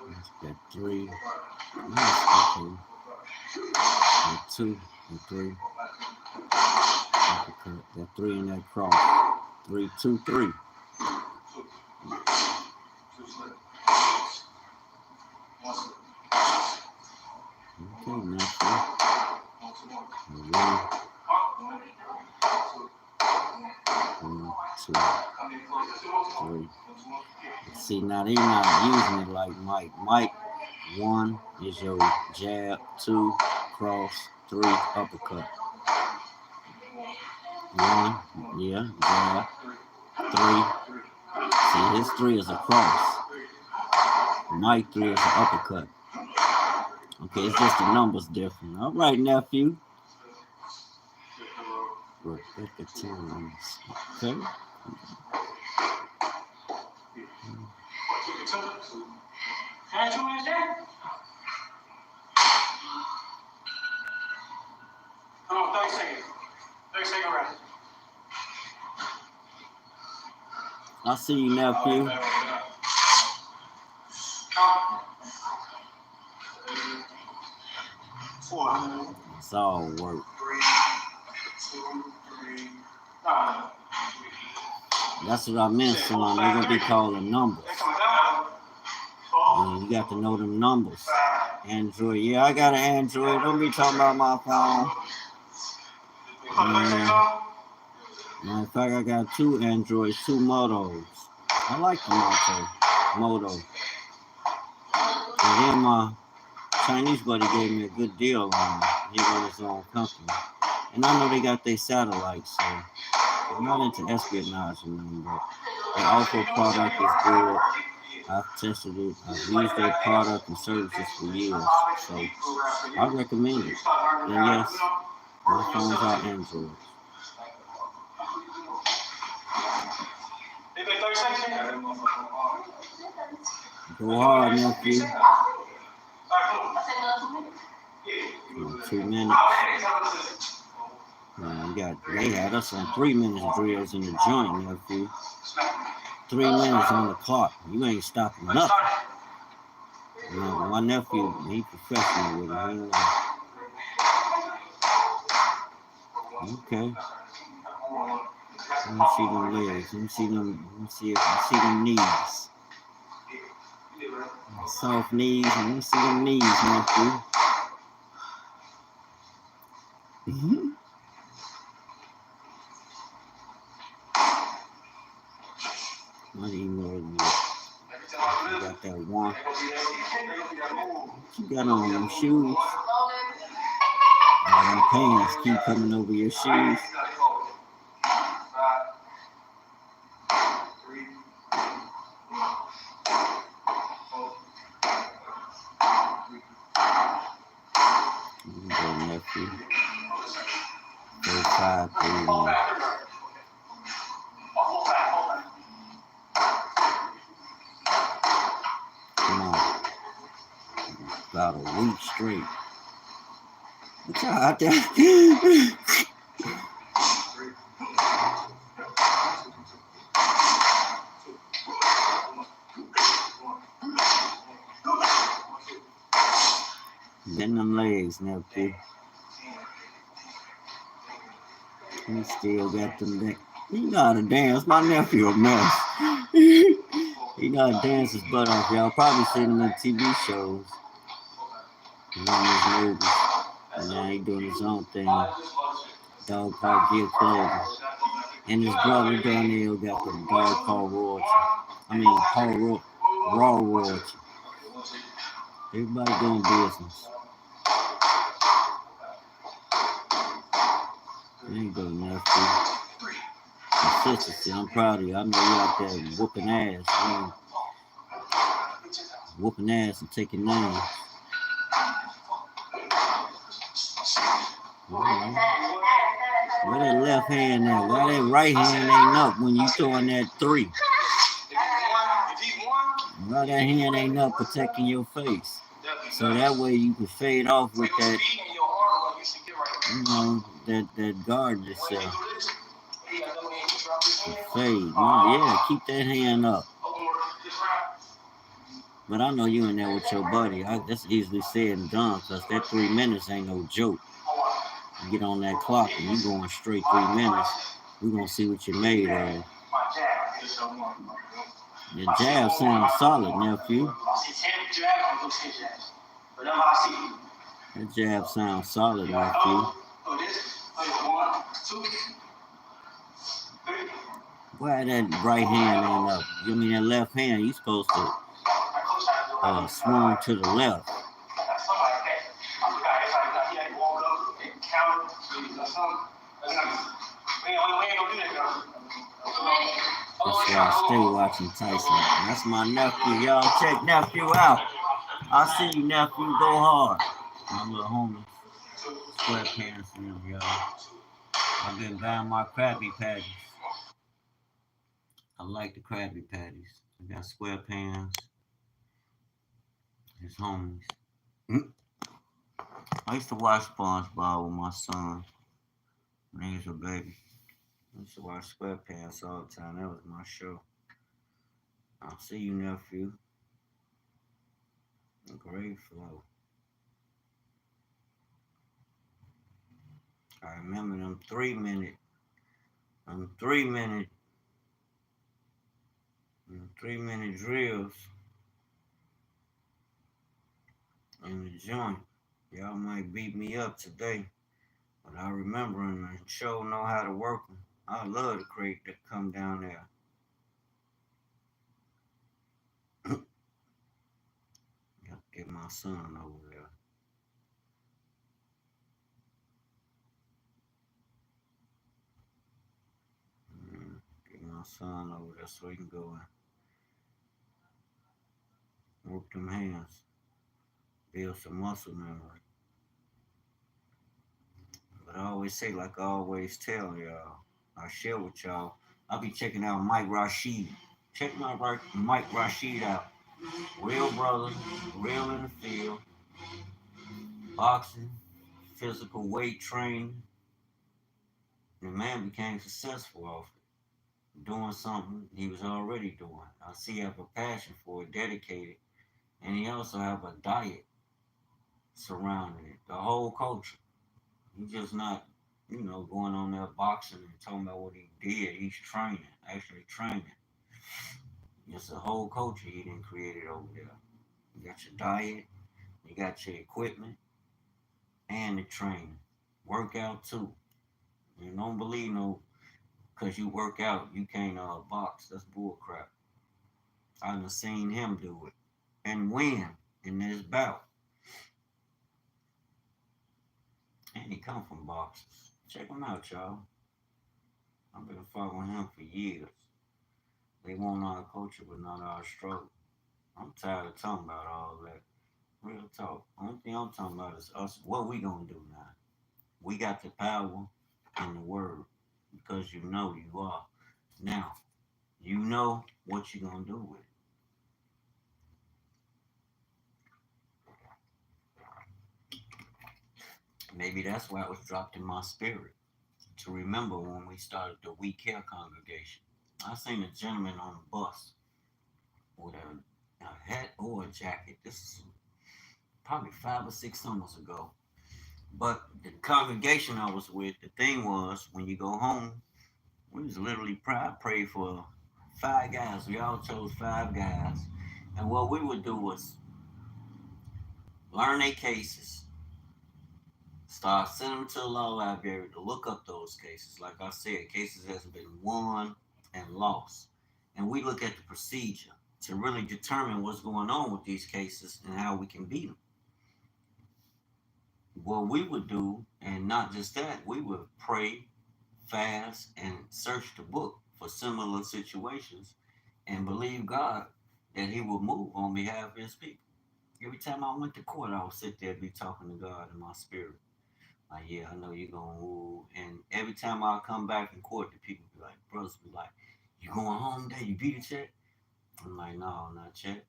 That's that 3. Nice. Okay. That 2 and 3. That 3 and that cross. 3, 2, 3. Okay, nephew. 1, 2, 3. See, now they're not using it like Mike. Mike, 1 is your jab, 2 cross, 3 uppercut. 1, yeah, jab, 3 See, his 3 is a cross. My 3 is an uppercut. Okay, it's just the numbers different. All right, nephew. Rebecca Timmons. Okay. Come on, 30 seconds. 30-second round. I see you, nephew. It's all work. 3, 2, 3. That's what I meant, son. They're gonna be calling numbers. And you got to know them numbers. Android, yeah, I got an Android. Don't be talking about my phone. Matter of fact, I got 2 Androids, 2 Motos. I like the Moto. And then my Chinese buddy gave me a good deal on it. He got his own company. And I know they got their satellites, so I'm not into espionage or nothing, but their Alpha product is good. I've tested it. I've used their product and services for years, so I recommend it. And yes, my phones are Androids. Go hard, nephew. 2 minutes. They had us on 3 minutes drills in the joint, nephew. 3 minutes on the clock. You ain't stopping nothing. You know, my nephew, he professional with it. Okay. Let me see them legs. Let me see them knees. Soft knees. Let me see them knees, nephew. Not even more than that. You got that one. What you got on them shoes? Them pants keep coming over your shoes. Go, nephew. 5, 3, 1. Come on. About a week straight. What y'all out there? Bend them legs, nephew. He still got them legs. He know how to dance. My nephew a mess. He know how to dance his butt off. Y'all probably seen him in TV shows. And on his movies. And now he doing his own thing. Dog called Gear Clothing. And his brother down there got the dog called Royalty. Paul Raw Royalty. Everybody doing business. There you go, nephew. Consistency. I'm proud of you. I know you out there whooping ass, man. Whooping ass and taking names. Where that left hand at? Why that right hand ain't up when you throwing that 3? Why that hand ain't up protecting your face? So that way you can fade off with that, that guard yourself. Fade. Yeah, keep that hand up. But I know you in there with your buddy. That's easily said and done, because that 3 minutes ain't no joke. You get on that clock and you going straight 3 minutes. We're going to see what you made of. Your jab sounds solid, nephew. That jab sounds solid, nephew. Why that right hand ain't up? You mean that left hand, you supposed to swing to the left. That's why I stay watching Tyson. That's my nephew, y'all. Check nephew out. I see you, nephew. Go hard. My little homies. Sweatpants and them, y'all. I've been buying my Krabby Patties. I like the Krabby Patties. I got squarepants. His homies. I used to watch SpongeBob with my son when he was a baby. I used to watch SquarePants all the time. That was my show. I'll see you, nephew. Great flow. I remember them 3 minute 3 minute drills in the joint. Y'all might beat me up today, but I remember and the show know how to work them. I love the crate that come down there. Got to get my son over there. Get my son over there so he can go and work them hands, build some muscle memory. But I always say, like I always tell y'all, I share with y'all, I'll be checking out Mike Rashid. Check Mike Rashid out. Real brother, real in the field, boxing, physical weight training. The man became successful off it, doing something he was already doing. I see he have a passion for it, dedicated, and he also have a diet surrounding it, the whole culture. He's just not, going on there boxing and talking about what he did. He's training, actually training. It's a whole culture he didn't create it over there. You got your diet, you got your equipment, and the training. Workout too. You don't believe no, because you work out, you can't box. That's bull crap. I done seen him do it and win in this bout. And he come from boxers. Check him out, y'all. I've been following him for years. They want our culture, but not our struggle. I'm tired of talking about all that. Real talk. Only thing I'm talking about is us. What we gonna do now? We got the power and the word because you know you are. Now, you know what you're gonna do with it. Maybe that's why it was dropped in my spirit to remember when we started the We Care congregation. I seen a gentleman on a bus with a hat or a jacket. This is probably 5 or 6 summers ago. But the congregation I was with, the thing was, when you go home, we was literally prayed for 5 guys. We all chose 5 guys. And what we would do was learn their cases, start sending them to the law library to look up those cases. Like I said, cases has been won and lost. And we look at the procedure to really determine what's going on with these cases and how we can beat them. What we would do, and not just that, we would pray, fast, and search the book for similar situations and believe God that He would move on behalf of His people. Every time I went to court, I would sit there and be talking to God in my spirit. Like, yeah, I know you're going to move. And every time I come back in court, the people be like, brothers be like, you going home today? You beat a check? I'm like, no, not yet.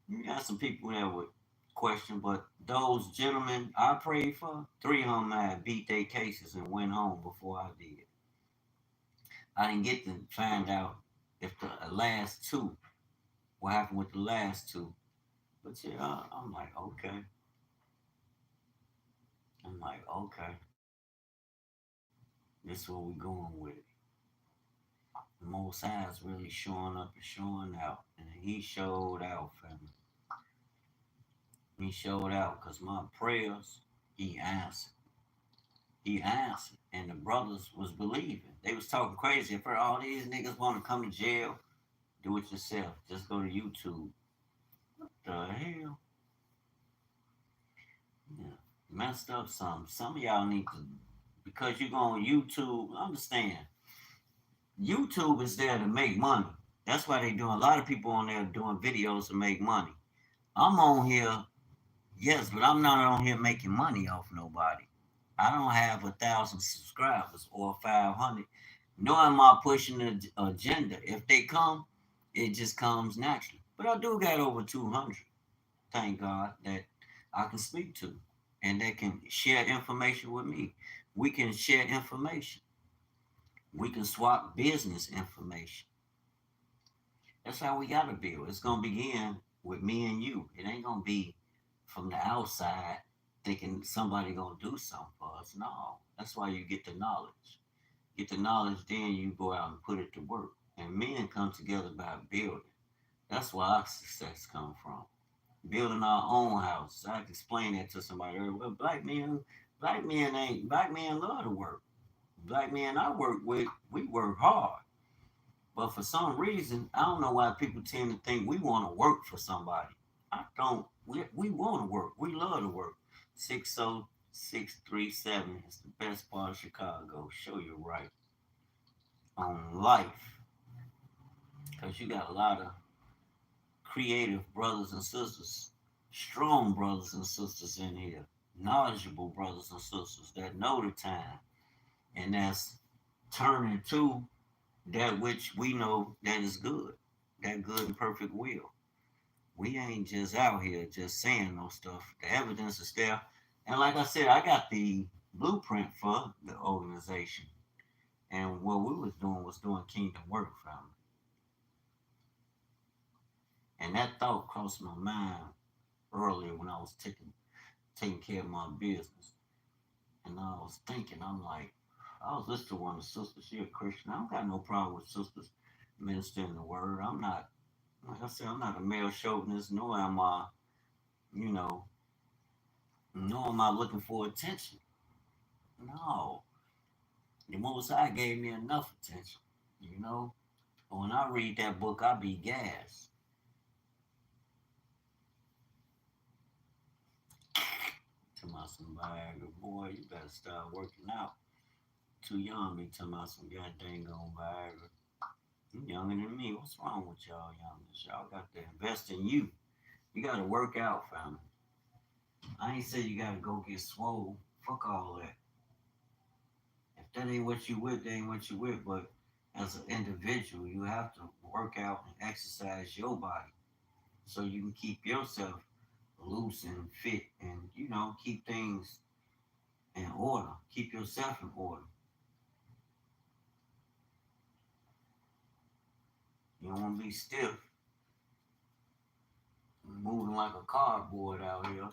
You got some people that would question, but those gentlemen I prayed for, 3 of them had beat their cases and went home before I did. I didn't get to find out if the last 2, what happened with the last 2. But yeah, I'm like, okay. This is what we're going with. The Most High is really showing up and showing out. And He showed out, family. He showed out because my prayers, He answered. He answered. And the brothers was believing. They was talking crazy. If all these niggas want to come to jail, do it yourself. Just go to YouTube. What the hell? Yeah. Messed up some. Some of y'all need to, because you go on YouTube, understand. YouTube is there to make money. That's why they doing a lot of people on there doing videos to make money. I'm on here, yes, but I'm not on here making money off nobody. I don't have 1,000 subscribers or 500. Nor am I pushing the agenda. If they come, it just comes naturally. But I do got over 200. Thank God that I can speak to, and they can share information with me. We can share information. We can swap business information. That's how we gotta build. It's gonna begin with me and you. It ain't gonna be from the outside thinking somebody gonna do something for us. No. That's why you get the knowledge. Get the knowledge, then you go out and put it to work. And men come together by building. That's where our success come from. Building our own house. I explained that to somebody earlier. Well, black men love to work. Black men I work with, we work hard. But for some reason, I don't know why people tend to think we want to work for somebody. I don't. We want to work. We love to work. 60637 is the best part of Chicago. Show you right on life. Because you got a lot of creative brothers and sisters, strong brothers and sisters in here, knowledgeable brothers and sisters that know the time and that's turning to that which we know that is good, that good and perfect will. We ain't just out here just saying no stuff. The evidence is there. And like I said, I got the blueprint for the organization. And what we was doing kingdom work, family. And that thought crossed my mind earlier when I was taking care of my business. And I was thinking, I'm like, I was listening to one of the sisters. She a Christian. I don't got no problem with sisters ministering the word. I'm not, like I said, I'm not a male chauvinist, nor am I, you know, nor am I looking for attention. No. The Most High gave me enough attention, you know. When I read that book, I be gassed. To my some Viagra, boy, you better start working out. Too young to be talking about some goddamn on Viagra. You younger than me. What's wrong with y'all youngers? Y'all got to invest in you. You got to work out, family. I ain't say you got to go get swole. Fuck all that. If that ain't what you with, that ain't what you with. But as an individual, you have to work out and exercise your body so you can keep yourself loose and fit and, keep things in order. Keep yourself in order. You don't want to be stiff, moving like a cardboard out here.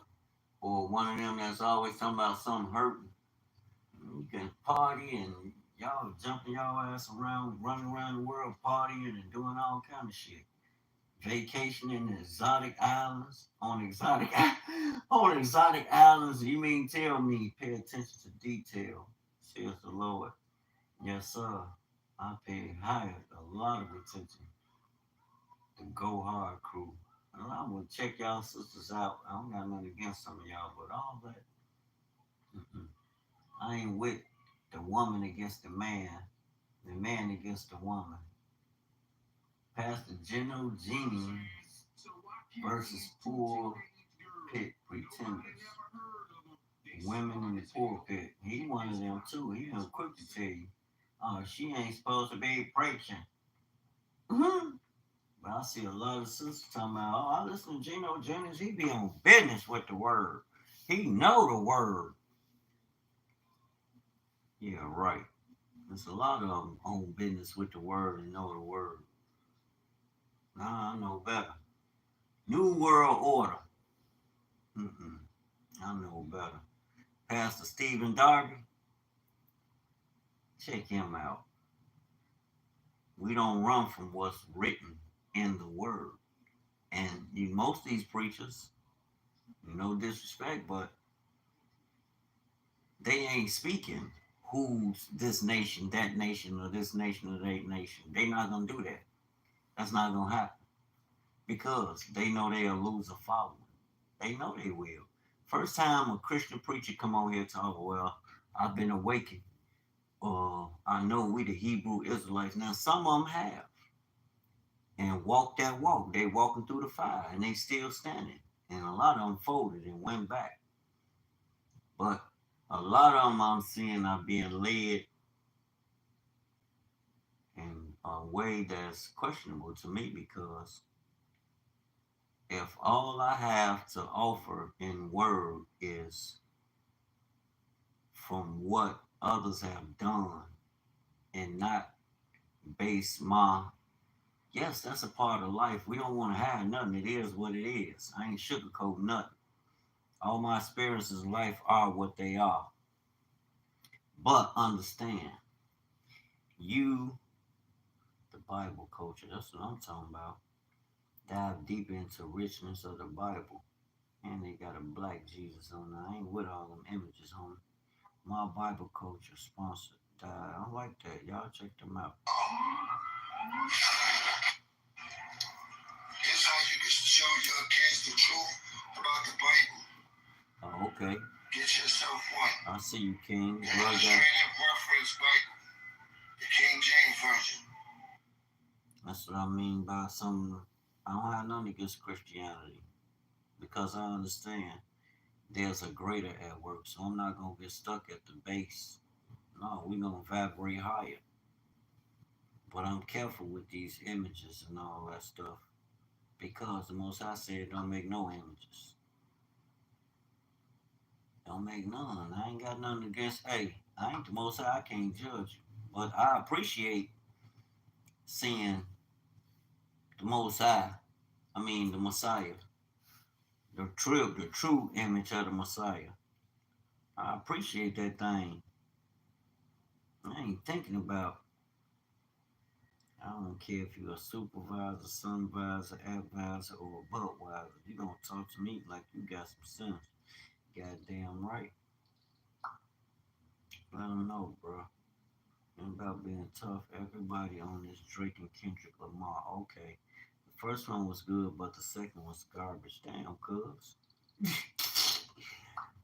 Or one of them that's always talking about something hurting. You can party and y'all jumping y'all ass around, running around the world partying and doing all kind of shit. Vacation in exotic islands, on exotic islands. You mean tell me pay attention to detail, says the Lord. Yes, sir. I pay a lot of attention to Go Hard crew. And I'm gonna check y'all sisters out. I don't got nothing against some of y'all, but all that. Mm-mm. I ain't with the woman against the man against the woman. Pastor Geno Jennings versus pulpit pretenders. Women in the pulpit. He one of them too. He was quick to tell you, oh, she ain't supposed to be preaching. Mm-hmm. But I see a lot of sisters talking about, oh, I listen to Geno Jennings. He be on business with the word. He know the word. Yeah, right. There's a lot of them on business with the word and know the word. Nah, I know better. New World Order. Mm-mm. I know better. Pastor Stephen Darby, check him out. We don't run from what's written in the Word. And most of these preachers, no disrespect, but they ain't speaking who's this nation, that nation, or this nation, or that nation. They not gonna do that. That's not gonna happen because they know they'll lose a following. They know they will. First time a Christian preacher come on here talk, well, I've been awakened. I know we the Hebrew Israelites. Now some of them have. and walked that walk. They walking through the fire and they still standing. And a lot of them folded and went back. But a lot of them I'm seeing are being led in a way that's questionable to me because if all I have to offer in word is from what others have done and not base my yes, that's a part of life. We don't want to hide nothing. It is what it is. I ain't sugarcoating nothing. All my experiences in life are what they are. But understand, you, the Bible culture, that's what I'm talking about. Dive deep into richness of the Bible. And they got a black Jesus on there. I ain't with all them images on it. My Bible culture sponsored. I like that. Y'all check them out. Here's how you can show your kids the truth about the Bible. Oh, okay. Get yourself one. I see you, King. The Illustrated Reference Bible. The King James Version. That's what I mean by some. I don't have nothing against Christianity because I understand there's a greater at work. So I'm not gonna get stuck at the base. No, we're gonna vibrate higher. But I'm careful with these images and all that stuff because the Most High said don't make no images. Don't make none. I ain't got nothing against. Hey, I ain't the Most High. I can't judge you, but I appreciate seeing the Most High. I mean the Messiah, the true image of the Messiah. I appreciate that thing. I ain't thinking about. I don't care if you're a supervisor, supervisor, advisor, or a buttwiser. You gonna talk to me like you got some sense. Goddamn right. Let them know, bro. And about being tough. Everybody on this Drake and Kendrick Lamar. Okay. The first one was good, but the second was garbage. Damn, cuz.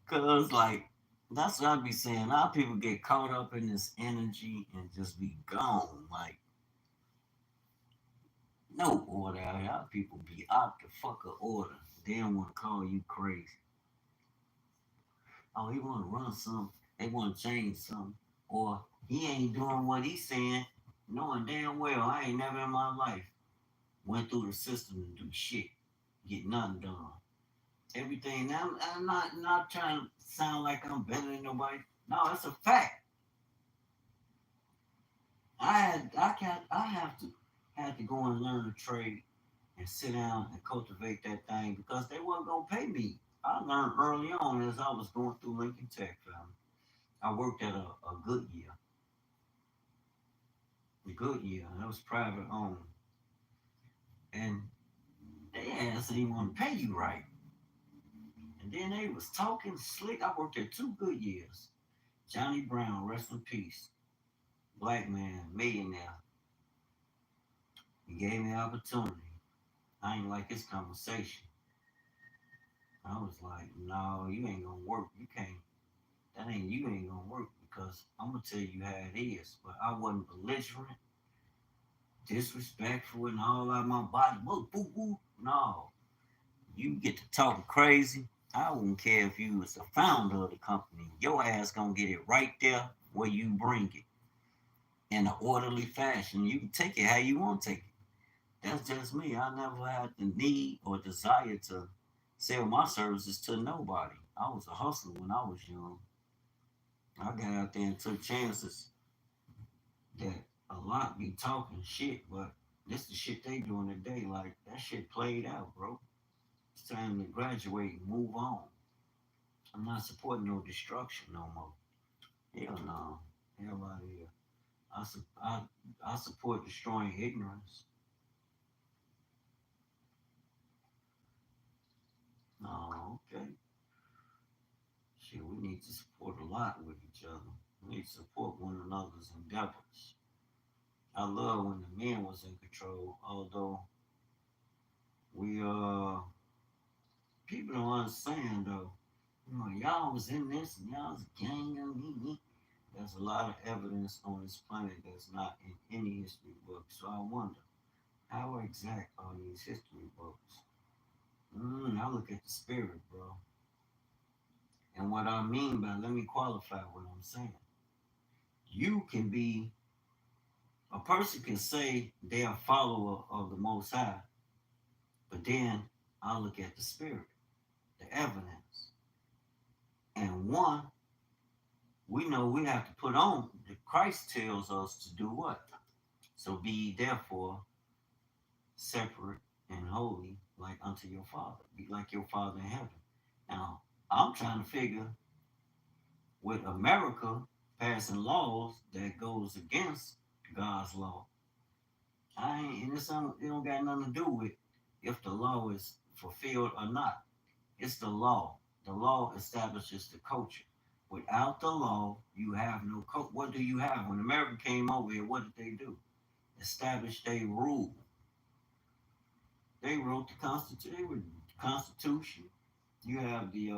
Cuz, like, that's what I be saying. A lot of people get caught up in this energy and just be gone. Like, no order out here. Our people be out the fuck of order. They don't want to call you crazy. Oh, he want to run something. They want to change something. Or he ain't doing what he's saying, knowing damn well I ain't never in my life went through the system to do shit, get nothing done. Everything. Now, I'm not trying to sound like I'm better than nobody. No, it's a fact. I have to go and learn a trade and sit down and cultivate that thing because they wasn't gonna pay me. I learned early on as I was going through Lincoln Tech, family. I worked at a Goodyear. A Goodyear, that was private owned. And they asked they didn't want to pay you right. And then they was talking slick. I worked at two Goodyears. Johnny Brown, rest in peace. Black man, millionaire. He gave me opportunity. I ain't like his conversation. I was like, no, you ain't gonna work. You can't. You ain't gonna work because I'm gonna tell you how it is. But I wasn't belligerent, disrespectful, and all out my body. Whoa, boo, boo. No, you get to talking crazy. I wouldn't care if you was the founder of the company. Your ass gonna get it right there where you bring it in an orderly fashion. You can take it how you want to take it. That's just me. I never had the need or desire to sell my services to nobody. I was a hustler when I was young. I got out there and took chances that a lot be talking shit, but this the shit they doing today. Like that shit played out, bro. It's time to graduate and move on. I'm not supporting no destruction no more. Hell no. Hell out of here. I support destroying ignorance. No, okay. Shit, we need to support a lot with each other. We need to support one another's endeavors. I love when the men was in control, although we people don't understand though. You know, y'all was in this and y'all was a gang of me. There's a lot of evidence on this planet that's not in any history book. So I wonder, How exact are these history books? I look at the spirit, bro. And what I mean by, let me qualify what I'm saying. You can be, a person can say they're a follower of the Most High, but then I look at the spirit, the evidence. And one, we know we have to put on, Christ tells us to do what? So be ye therefore separate and holy, like unto your Father. Be like your Father in heaven. Now, I'm trying to figure, with America passing laws that goes against God's law, I ain't, and it don't got nothing to do with if the law is fulfilled or not. It's the law. The law establishes the culture. Without the law, you have no culture. What do you have? When America came over here, what did they do? Establish their rule. They wrote the Constitution. You have the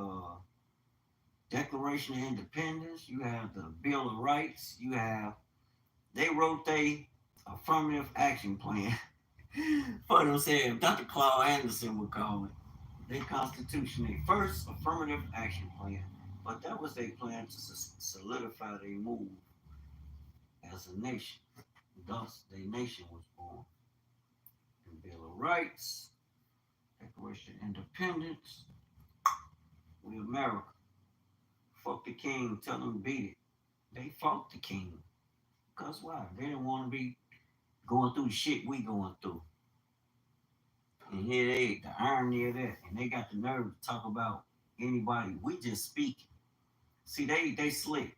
Declaration of Independence. You have the Bill of Rights. They wrote their affirmative action plan. For themselves. Dr. Claude Anderson would call it. Their Constitution, their first affirmative action plan. But that was their plan to solidify their move as a nation. Thus, their nation was born. The Bill of Rights, Declaration of Independence. We America. Fuck the king, tell them to beat it. They fought the king. Because why? They didn't want to be going through the shit we going through. And here the irony of that. And they got the nerve to talk about anybody. We just speak. See, they slick.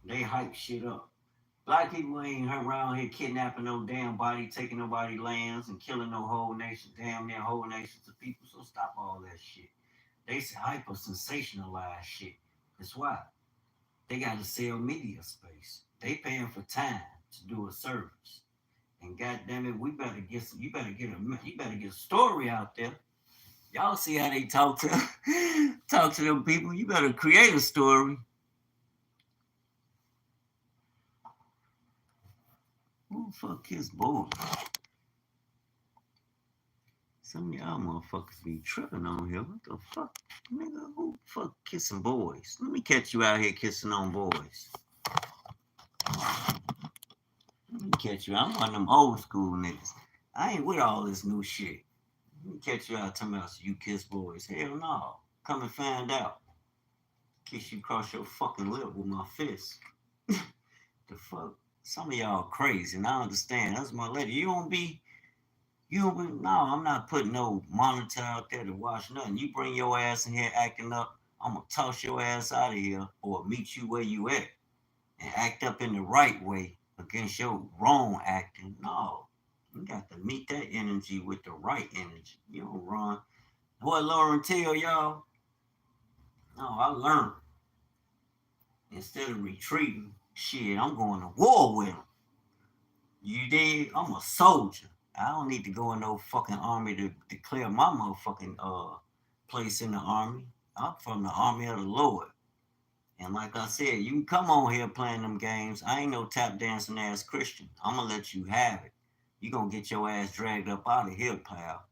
They hype shit up. Black people ain't around here kidnapping no damn body, taking nobody lands, and killing no whole nation, damn near whole nations of people. So stop all that shit. They hyper sensationalize shit. That's why. They got to sell media space. They paying for time to do a service. And goddamn it, you better get a story out there. Y'all see how they talk to talk to them people. You better create a story. Who the fuck kiss boys? Some of y'all motherfuckers be tripping on here. What the fuck? Nigga, who the fuck kissing boys? Let me catch you out here kissing on boys. Let me catch you. I'm one of them old school niggas. I ain't with all this new shit. Let me catch you out talking about you kiss boys. Hell no. Come and find out. Kiss you across your fucking lip with my fist. The fuck? Some of y'all crazy, and I understand. That's my lady. No, I'm not putting no monitor out there to watch nothing. You bring your ass in here acting up, I'm gonna toss your ass out of here or meet you where you at and act up in the right way against your wrong acting. No, you got to meet that energy with the right energy. You don't run. What Lauren tell y'all? No, I learned. Instead of retreating, shit, I'm going to war with them. You did? I'm a soldier. I don't need to go in no fucking army to declare my motherfucking place in the army. I'm from the army of the Lord. And like I said, you can come on here playing them games. I ain't no tap dancing ass Christian. I'm gonna let you have it. You gonna get your ass dragged up out of here, pal.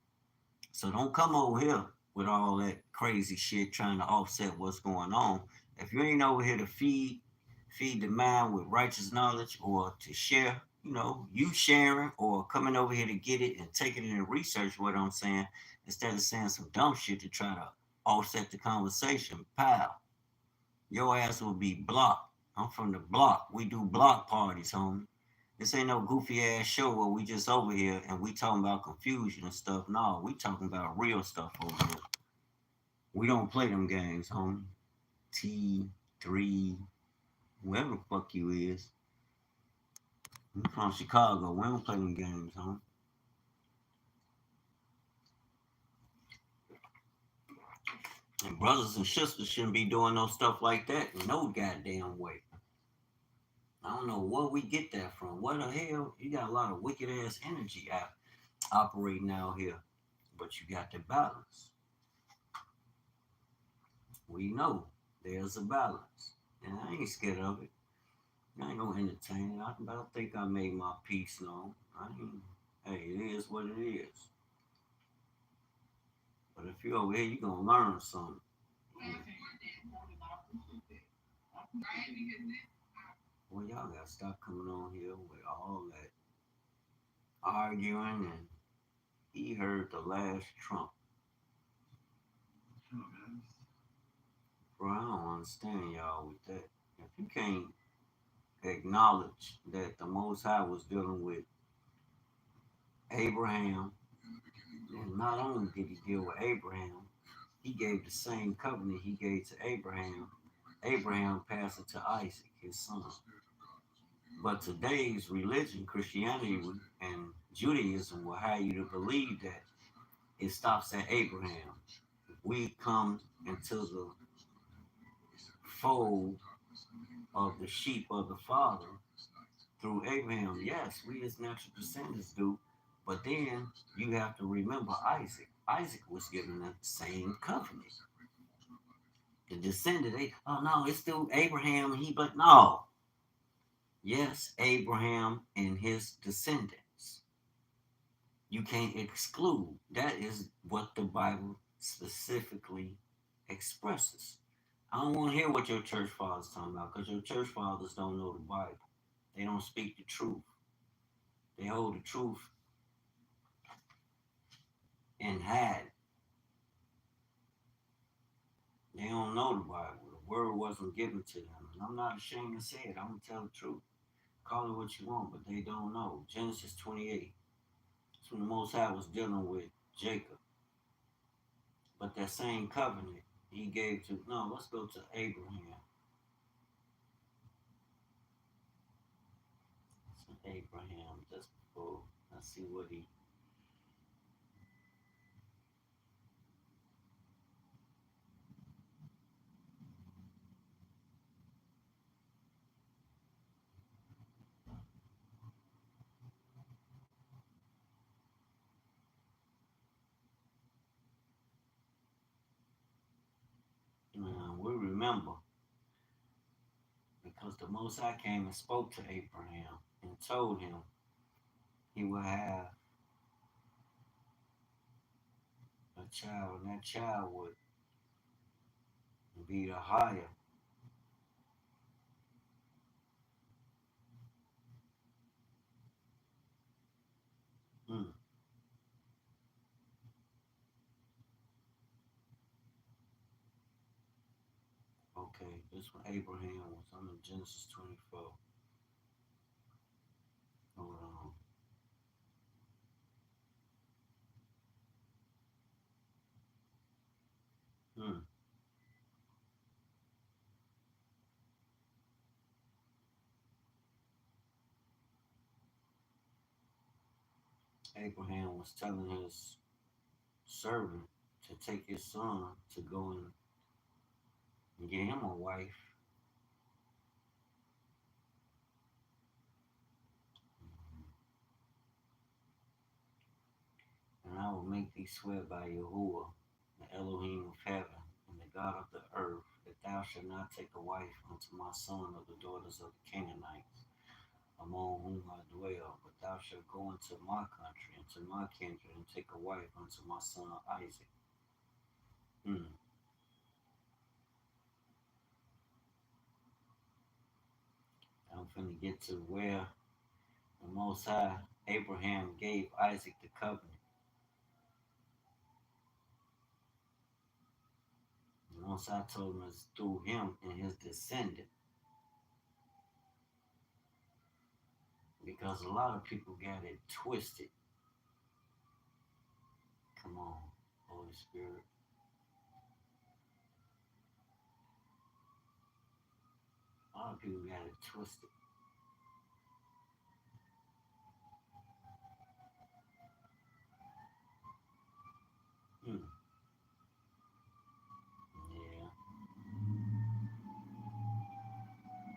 So don't come over here with all that crazy shit trying to offset what's going on. If you ain't over here to feed the mind with righteous knowledge or to share, you sharing or coming over here to get it and taking it and research what I'm saying instead of saying some dumb shit to try to offset the conversation, pal, your ass will be blocked. I'm from the block. We do block parties, homie. This ain't no goofy ass show where we just over here and we talking about confusion and stuff. No, we talking about real stuff over here. We don't play them games, homie. T3, whoever the fuck you is. I'm from Chicago. We don't play them games, huh? And brothers and sisters shouldn't be doing no stuff like that in no goddamn way. I don't know where we get that from. What the hell? You got a lot of wicked ass energy operating out here, but you got the balance. We know there's a balance, and I ain't scared of it. I ain't gonna entertain it. I think I made my peace known. Hey, it is what it is. But if you're over here, you're gonna learn something. Well, y'all gotta stop coming on here with all that arguing and he heard the last Trump. Bro, I don't understand y'all with that. If you can't acknowledge that the Most High was dealing with Abraham, and not only did he deal with Abraham, he gave the same covenant he gave to Abraham. Abraham passed it to Isaac, his son. But today's religion, Christianity and Judaism, will have you to believe that it stops at Abraham. We come into the fold of the sheep of the Father through Abraham. Yes, we as natural descendants do, but then you have to remember Isaac. Isaac was given the same covenant. The descendant, oh no, it's still Abraham. But no. Yes, Abraham and his descendants. You can't exclude. That is what the Bible specifically expresses. I don't want to hear what your church fathers talking about because your church fathers don't know the Bible. They don't speak the truth. They hold the truth and hide. They don't know the Bible. The word wasn't given to them. And I'm not ashamed to say it. I'm going to tell the truth. Call it what you want, but they don't know. Genesis 28. That's when the Most High was dealing with Jacob. But that same covenant he gave to, no, let's go to Abraham. So Abraham, just before, let's see what he. We remember because the Most High came and spoke to Abraham and told him he would have a child, and that child would be the higher. Hmm. Okay, this one Abraham was under Genesis 24. Hold on. Hmm. Abraham was telling his servant to take his son to go and get him a wife. And I will make thee swear by Yahuwah, the Elohim of heaven, and the God of the earth, that thou shalt not take a wife unto my son of the daughters of the Canaanites, among whom I dwell, but thou shalt go into my country, into my kindred, and take a wife unto my son Isaac. Hmm. I'm finna get to where the Most High, Abraham, gave Isaac the covenant. The Most High told him it's through him and his descendant. Because a lot of people got it twisted. Come on, Holy Spirit. A lot of people got it twisted. Hmm. Yeah.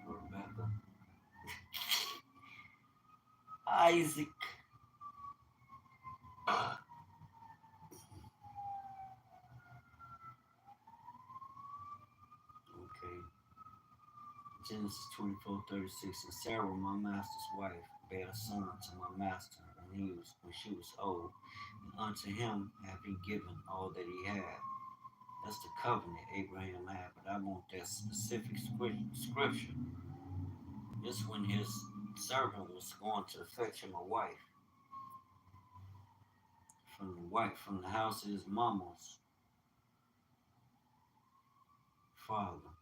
Rebecca. Isaac. Okay. Genesis 24:36. And Sarah, my master's wife, bare a son to my master, and when she was old, and unto him have he given all that he had. That's the covenant Abraham had, but I want that specific scripture. This when his servant was going to fetch him a wife from the house of his mama's father.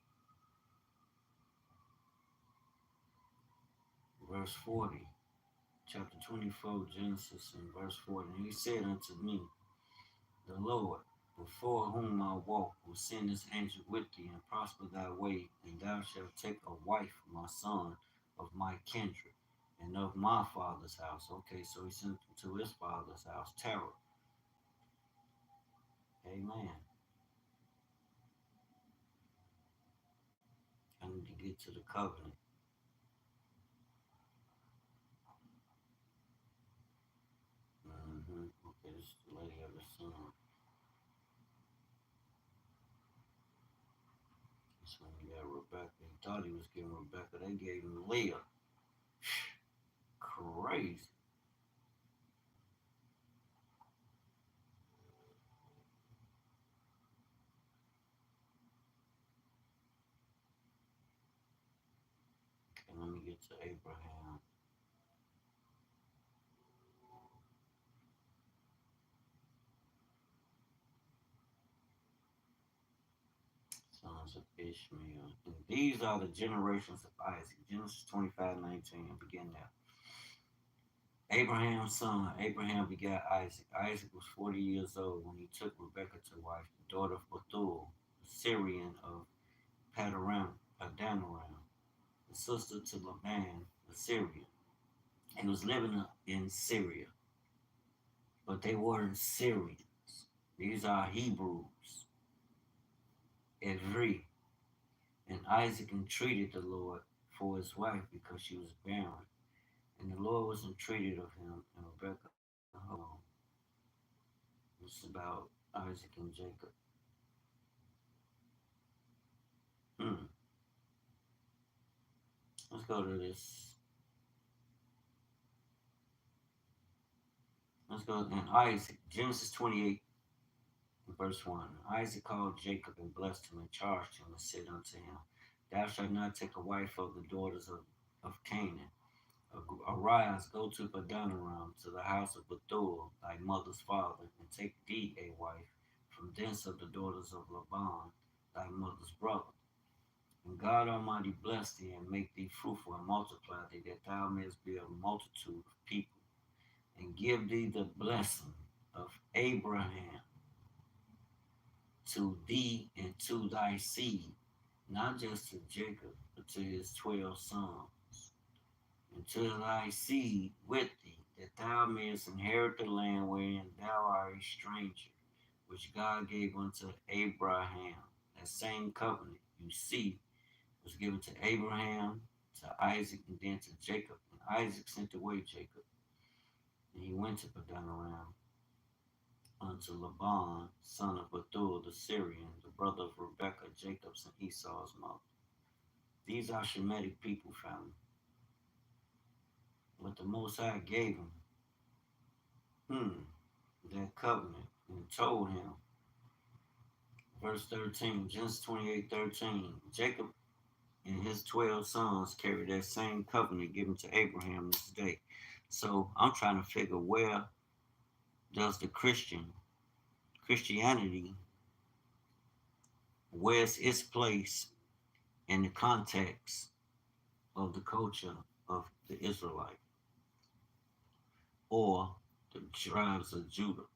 Verse 40, chapter 24, Genesis, and verse 40. And he said unto me, the Lord, before whom I walk, will send his angel with thee and prosper thy way, and thou shalt take a wife for my son of my kindred and of my father's house. Okay, so he sent him to his father's house, Terah. Amen. I need to get to the covenant. Okay, this is the lady of the son. This one he got Rebecca. He thought he was giving Rebecca. They gave him Leah. Crazy. Okay, let me get to Abraham. Sons of Ishmael. And these are the generations of Isaac. Genesis 25:19. Begin now. Abraham's son, Abraham begat Isaac. Isaac was 40 years old when he took Rebekah to wife, the daughter of Bethuel, the Syrian of Padanaram, the sister to Laban, the Syrian. He was living in Syria, but they weren't Syrians. These are Hebrews. Every. And Isaac entreated the Lord for his wife because she was barren. And the Lord was entreated of him, and Rebekah, hold on. This is about Isaac and Jacob. Hmm. Let's go to this. Let's go to Isaac, Genesis 28, verse 1. Isaac called Jacob and blessed him and charged him and said unto him, thou shalt not take a wife of the daughters of Canaan. Arise, go to Padanaram, to the house of Bethuel, thy mother's father, and take thee a wife from thence of the daughters of Laban, thy mother's brother. And God Almighty bless thee and make thee fruitful and multiply thee, that thou mayest be a multitude of people, and give thee the blessing of Abraham to thee and to thy seed, not just to Jacob, but to his 12 sons, and to thy seed with thee, that thou mayest inherit the land wherein thou art a stranger, which God gave unto Abraham. That same covenant you see was given to Abraham, to Isaac, and then to Jacob. And Isaac sent away Jacob, and he went to Padanaram unto Laban, son of Bethuel the Syrian, the brother of Rebekah, Jacob's and Esau's mother. These are Shemitic people, family. What the Most High gave him, that covenant, and told him, verse 13, Genesis 28:13, Jacob and his 12 sons carried that same covenant given to Abraham this day. So I'm trying to figure, where does the Christianity, where's its place in the context of the culture of the Israelite or the tribes of Judah?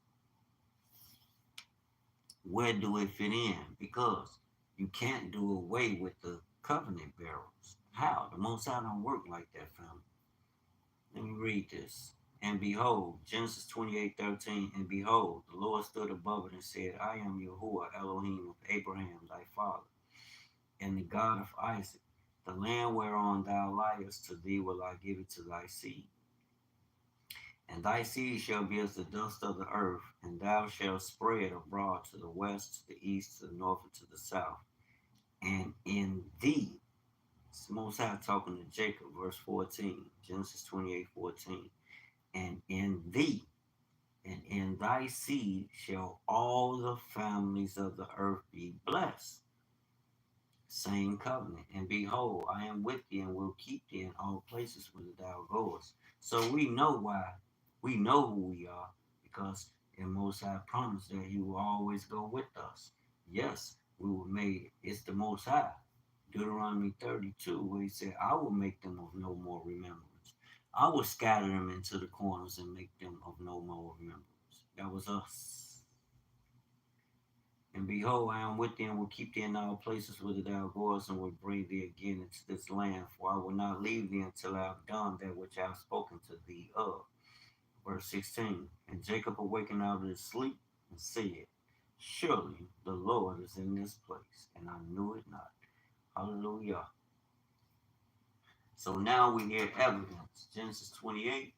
Where do it fit in? Because you can't do away with the covenant bearers. How? The Most High don't work like that, family. Let me read this. And behold, Genesis 28:13, and behold, the Lord stood above it and said, I am Yahuwah Elohim of Abraham thy father, and the God of Isaac. The land whereon thou liest, to thee will I give it to thy seed. And thy seed shall be as the dust of the earth, and thou shalt spread abroad to the west, to the east, to the north, and to the south. And in thee, it's Most High talking to Jacob, verse 14, Genesis 28:14. and in thee, and in thy seed shall all the families of the earth be blessed. Same covenant. And behold, I am with thee and will keep thee in all places whither thou goest. So we know why. We know who we are because the Most High promised that He will always go with us. Yes, we were made. It's the Most High. Deuteronomy 32, where He said, I will make them of no more remembrance. I will scatter them into the corners and make them of no more remembrance. That was us. And behold, I am with thee and will keep thee in all places whither thou goest, and will bring thee again into this land. For I will not leave thee until I have done that which I have spoken to thee of. Verse 16. And Jacob awakened out of his sleep and said, Surely the Lord is in this place, and I knew it not. Hallelujah. So now we hear evidence. Genesis 28,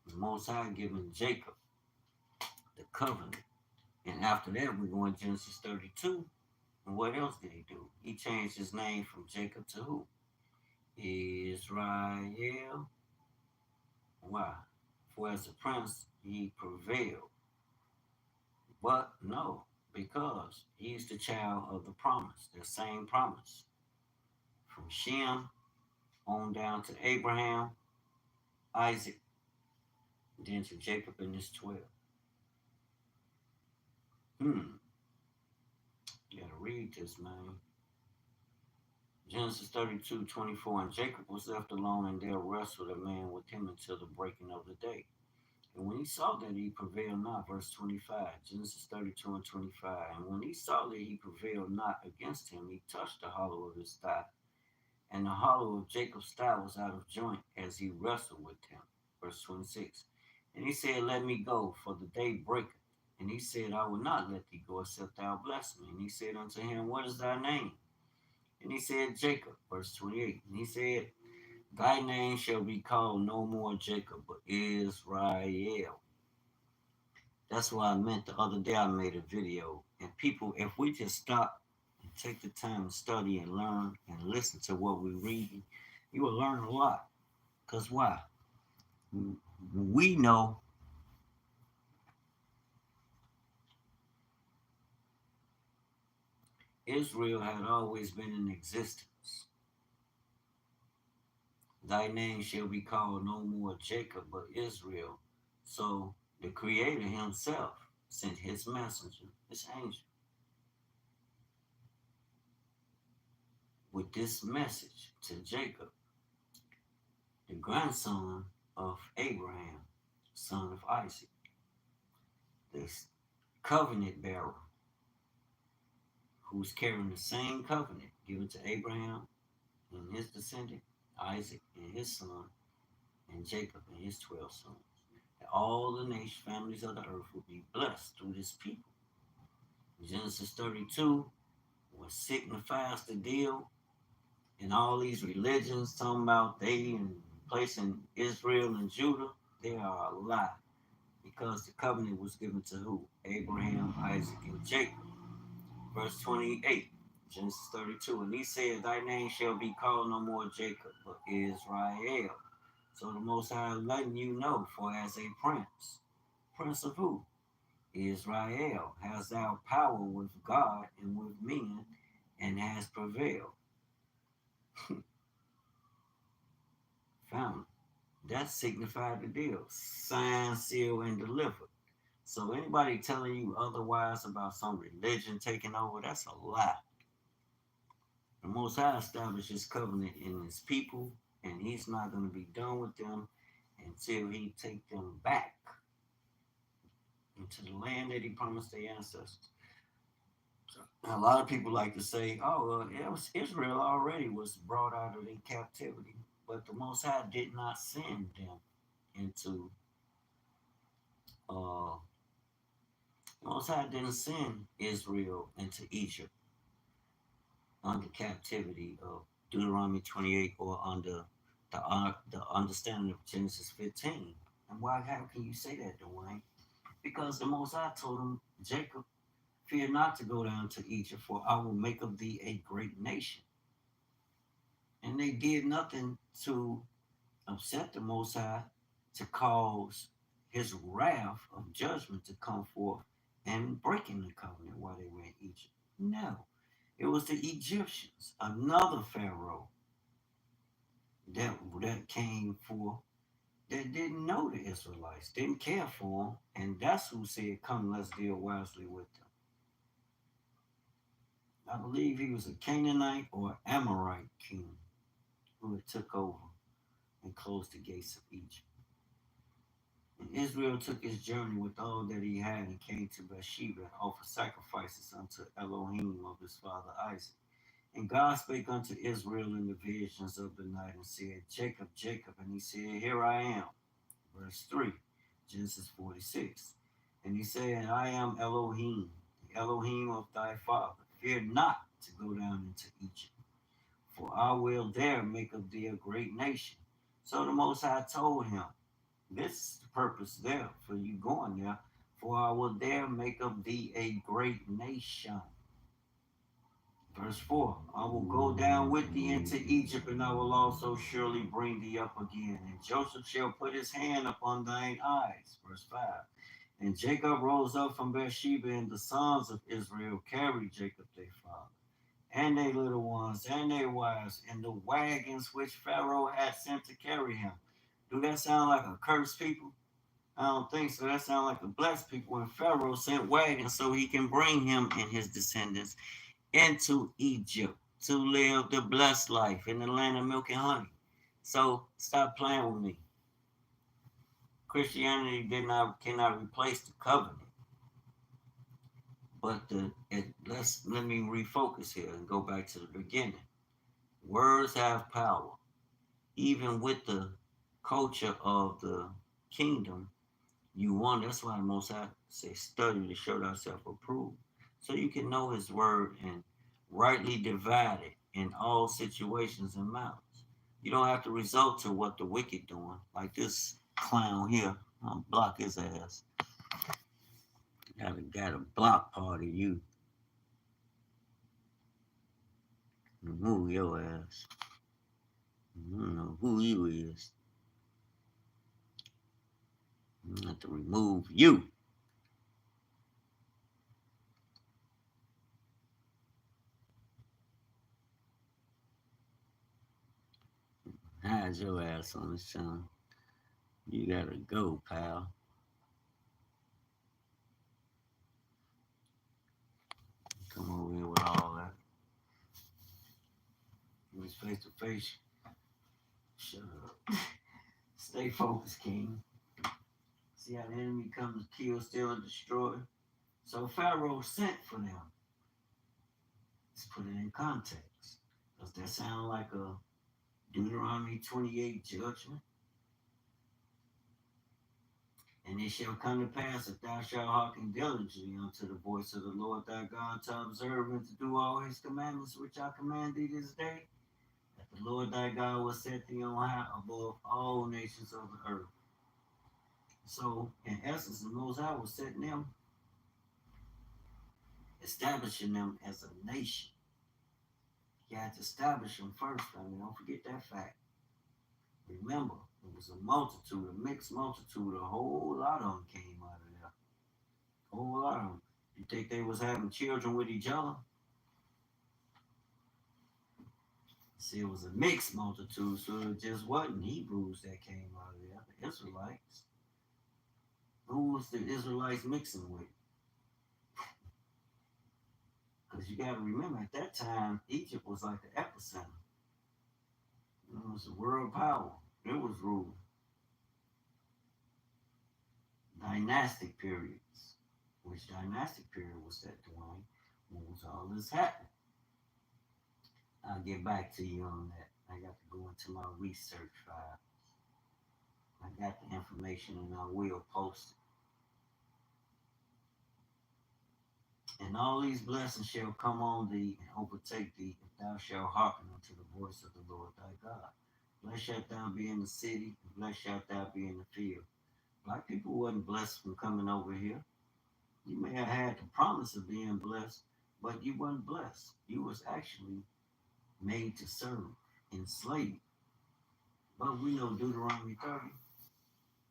the Most High giving Jacob the covenant. And after that, we go in Genesis 32. And what else did he do? He changed his name from Jacob to who? Israel. Why? For as a prince he prevailed. But no, because he's the child of the promise, the same promise. From Shem on down to Abraham, Isaac, then to Jacob and his 12. You gotta read this, man. Genesis 32:24. And Jacob was left alone, and there wrestled a man with him until the breaking of the day. And when he saw that he prevailed not, verse 25, Genesis 32:25. And when he saw that he prevailed not against him, he touched the hollow of his thigh. And the hollow of Jacob's thigh was out of joint as he wrestled with him. Verse 26. And he said, Let me go, for the day breaketh. And he said, I will not let thee go, except thou bless me. And he said unto him, What is thy name? And he said, Jacob. Verse 28. And he said, Thy name shall be called no more Jacob, but Israel. That's why I meant the other day I made a video. And people, if we just stop and take the time to study and learn and listen to what we read, you will learn a lot. Because why? We know Israel had always been in existence. Thy name shall be called no more Jacob, but Israel. So the Creator Himself sent His messenger, His angel, with this message to Jacob, the grandson of Abraham, son of Isaac, this covenant bearer who's carrying the same covenant given to Abraham and his descendant, Isaac and his son, and Jacob and his 12 sons. That all the nation families of the earth will be blessed through this people. Genesis 32, what signifies the deal, and all these religions talking about they and placing Israel and Judah, they are a lie. Because the covenant was given to who? Abraham, Isaac, and Jacob. Verse 28, Genesis 32. And he said, Thy name shall be called no more Jacob, but Israel. So the Most High letting you know, for as a prince of who? Israel, has thou power with God and with men, and has prevailed. Found. That signified the deal. Signed, sealed, and delivered. So anybody telling you otherwise about some religion taking over, that's a lie. The Most High established His covenant in His people, and He's not going to be done with them until He take them back into the land that He promised their ancestors. Now, a lot of people like to say, "Oh, well, Israel already was brought out of their captivity," but the Most High did not send them into. Most High didn't send Israel into Egypt under captivity of Deuteronomy 28 or under the understanding of Genesis 15. And why? How can you say that, Dewayne? Because the Most High told him, Jacob, fear not to go down to Egypt, for I will make of thee a great nation. And they did nothing to upset the Most High. to cause his wrath of judgment to come forth and breaking the covenant while they were in Egypt. No, it was the Egyptians, another Pharaoh that came forth that didn't know the Israelites, didn't care for them, and that's who said, "Come, let's deal wisely with them." I believe he was a Canaanite or Amorite king who had took over and closed the gates of Egypt. And Israel took his journey with all that he had and came to Beersheba and offered sacrifices unto Elohim of his father Isaac. And God spake unto Israel in the visions of the night and said, "Jacob, Jacob." And he said, "Here I am." Verse 3, Genesis 46. And he said, "I am Elohim, the Elohim of thy father. Fear not to go down into Egypt, for I will there make of thee a great nation." So the Most High told him, this is the purpose there for you going there, "For I will there make of thee a great nation." Verse 4, "I will go down with thee into Egypt, and I will also surely bring thee up again. And Joseph shall put his hand upon thine eyes." Verse 5, "And Jacob rose up from Beersheba, and the sons of Israel carried Jacob their father, and their little ones, and their wives, and the wagons which Pharaoh had sent to carry him." Do that sound like a cursed people? I don't think so. That sounds like a blessed people when Pharaoh sent wagons so he can bring him and his descendants into Egypt to live the blessed life in the land of milk and honey. So stop playing with me. Christianity cannot replace the covenant. But let me refocus here and go back to the beginning. Words have power. Even with the culture of the kingdom, that's why the Most High say, "Study to show thyself approved," so you can know his word and rightly divide it in all situations and matters. You don't have to resort to what the wicked doing, like this clown here. I'll block his ass. Got a block party, you. Remove your ass. I don't know who you is. I have to remove you. Hide your ass on this channel. You gotta go, pal. Come over here with all that. It's face to face. Shut up. Stay focused, King. See how the enemy comes to kill, steal, and destroy? So Pharaoh sent for them. Let's put it in context. Does that sound like a Deuteronomy 28 judgment? "And it shall come to pass, if thou shalt hearken diligently unto the voice of the Lord thy God, to observe and to do all his commandments which I command thee this day, that the Lord thy God will set thee on high above all nations of the earth." So, in essence, the Most High was setting them, establishing them as a nation. You had to establish them first, family. Don't forget that fact. Remember, it was a multitude, a mixed multitude. A whole lot of them came out of there. A whole lot of them. You think they was having children with each other? See, it was a mixed multitude, so it just wasn't Hebrews that came out of there. The Israelites. Who was the Israelites mixing with? Because you got to remember, at that time, Egypt was like the epicenter. It was a world power. It was ruled. Dynastic periods. Which dynastic period was that, Dewayne? When was all this happening? I'll get back to you on that. I got to go into my research file. I got the information and I will post it. "And all these blessings shall come on thee and overtake thee, if thou shalt hearken unto the voice of the Lord thy God. Blessed shalt thou be in the city, and blessed shalt thou be in the field." Black people wasn't blessed from coming over here. You may have had the promise of being blessed, but you wasn't blessed. You was actually made to serve, enslaved. But we know Deuteronomy 30.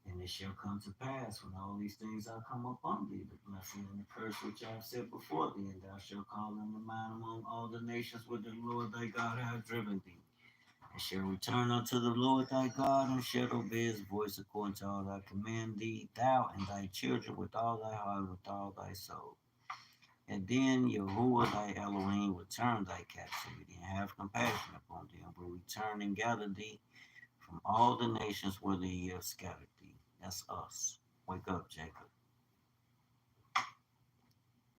And it shall come to pass when all these things are come upon thee, the blessing and the curse which I have set before thee, and thou shalt call them to mind among all the nations where the Lord thy God hath driven thee, and shall return unto the Lord thy God, and shalt obey his voice according to all I command thee, thou and thy children with all thy heart, with all thy soul. And then Yahuwah thy Elohim will turn thy captivity and have compassion upon thee, and will return and gather thee from all the nations whither he hath scattered thee. That's us. Wake up, Jacob.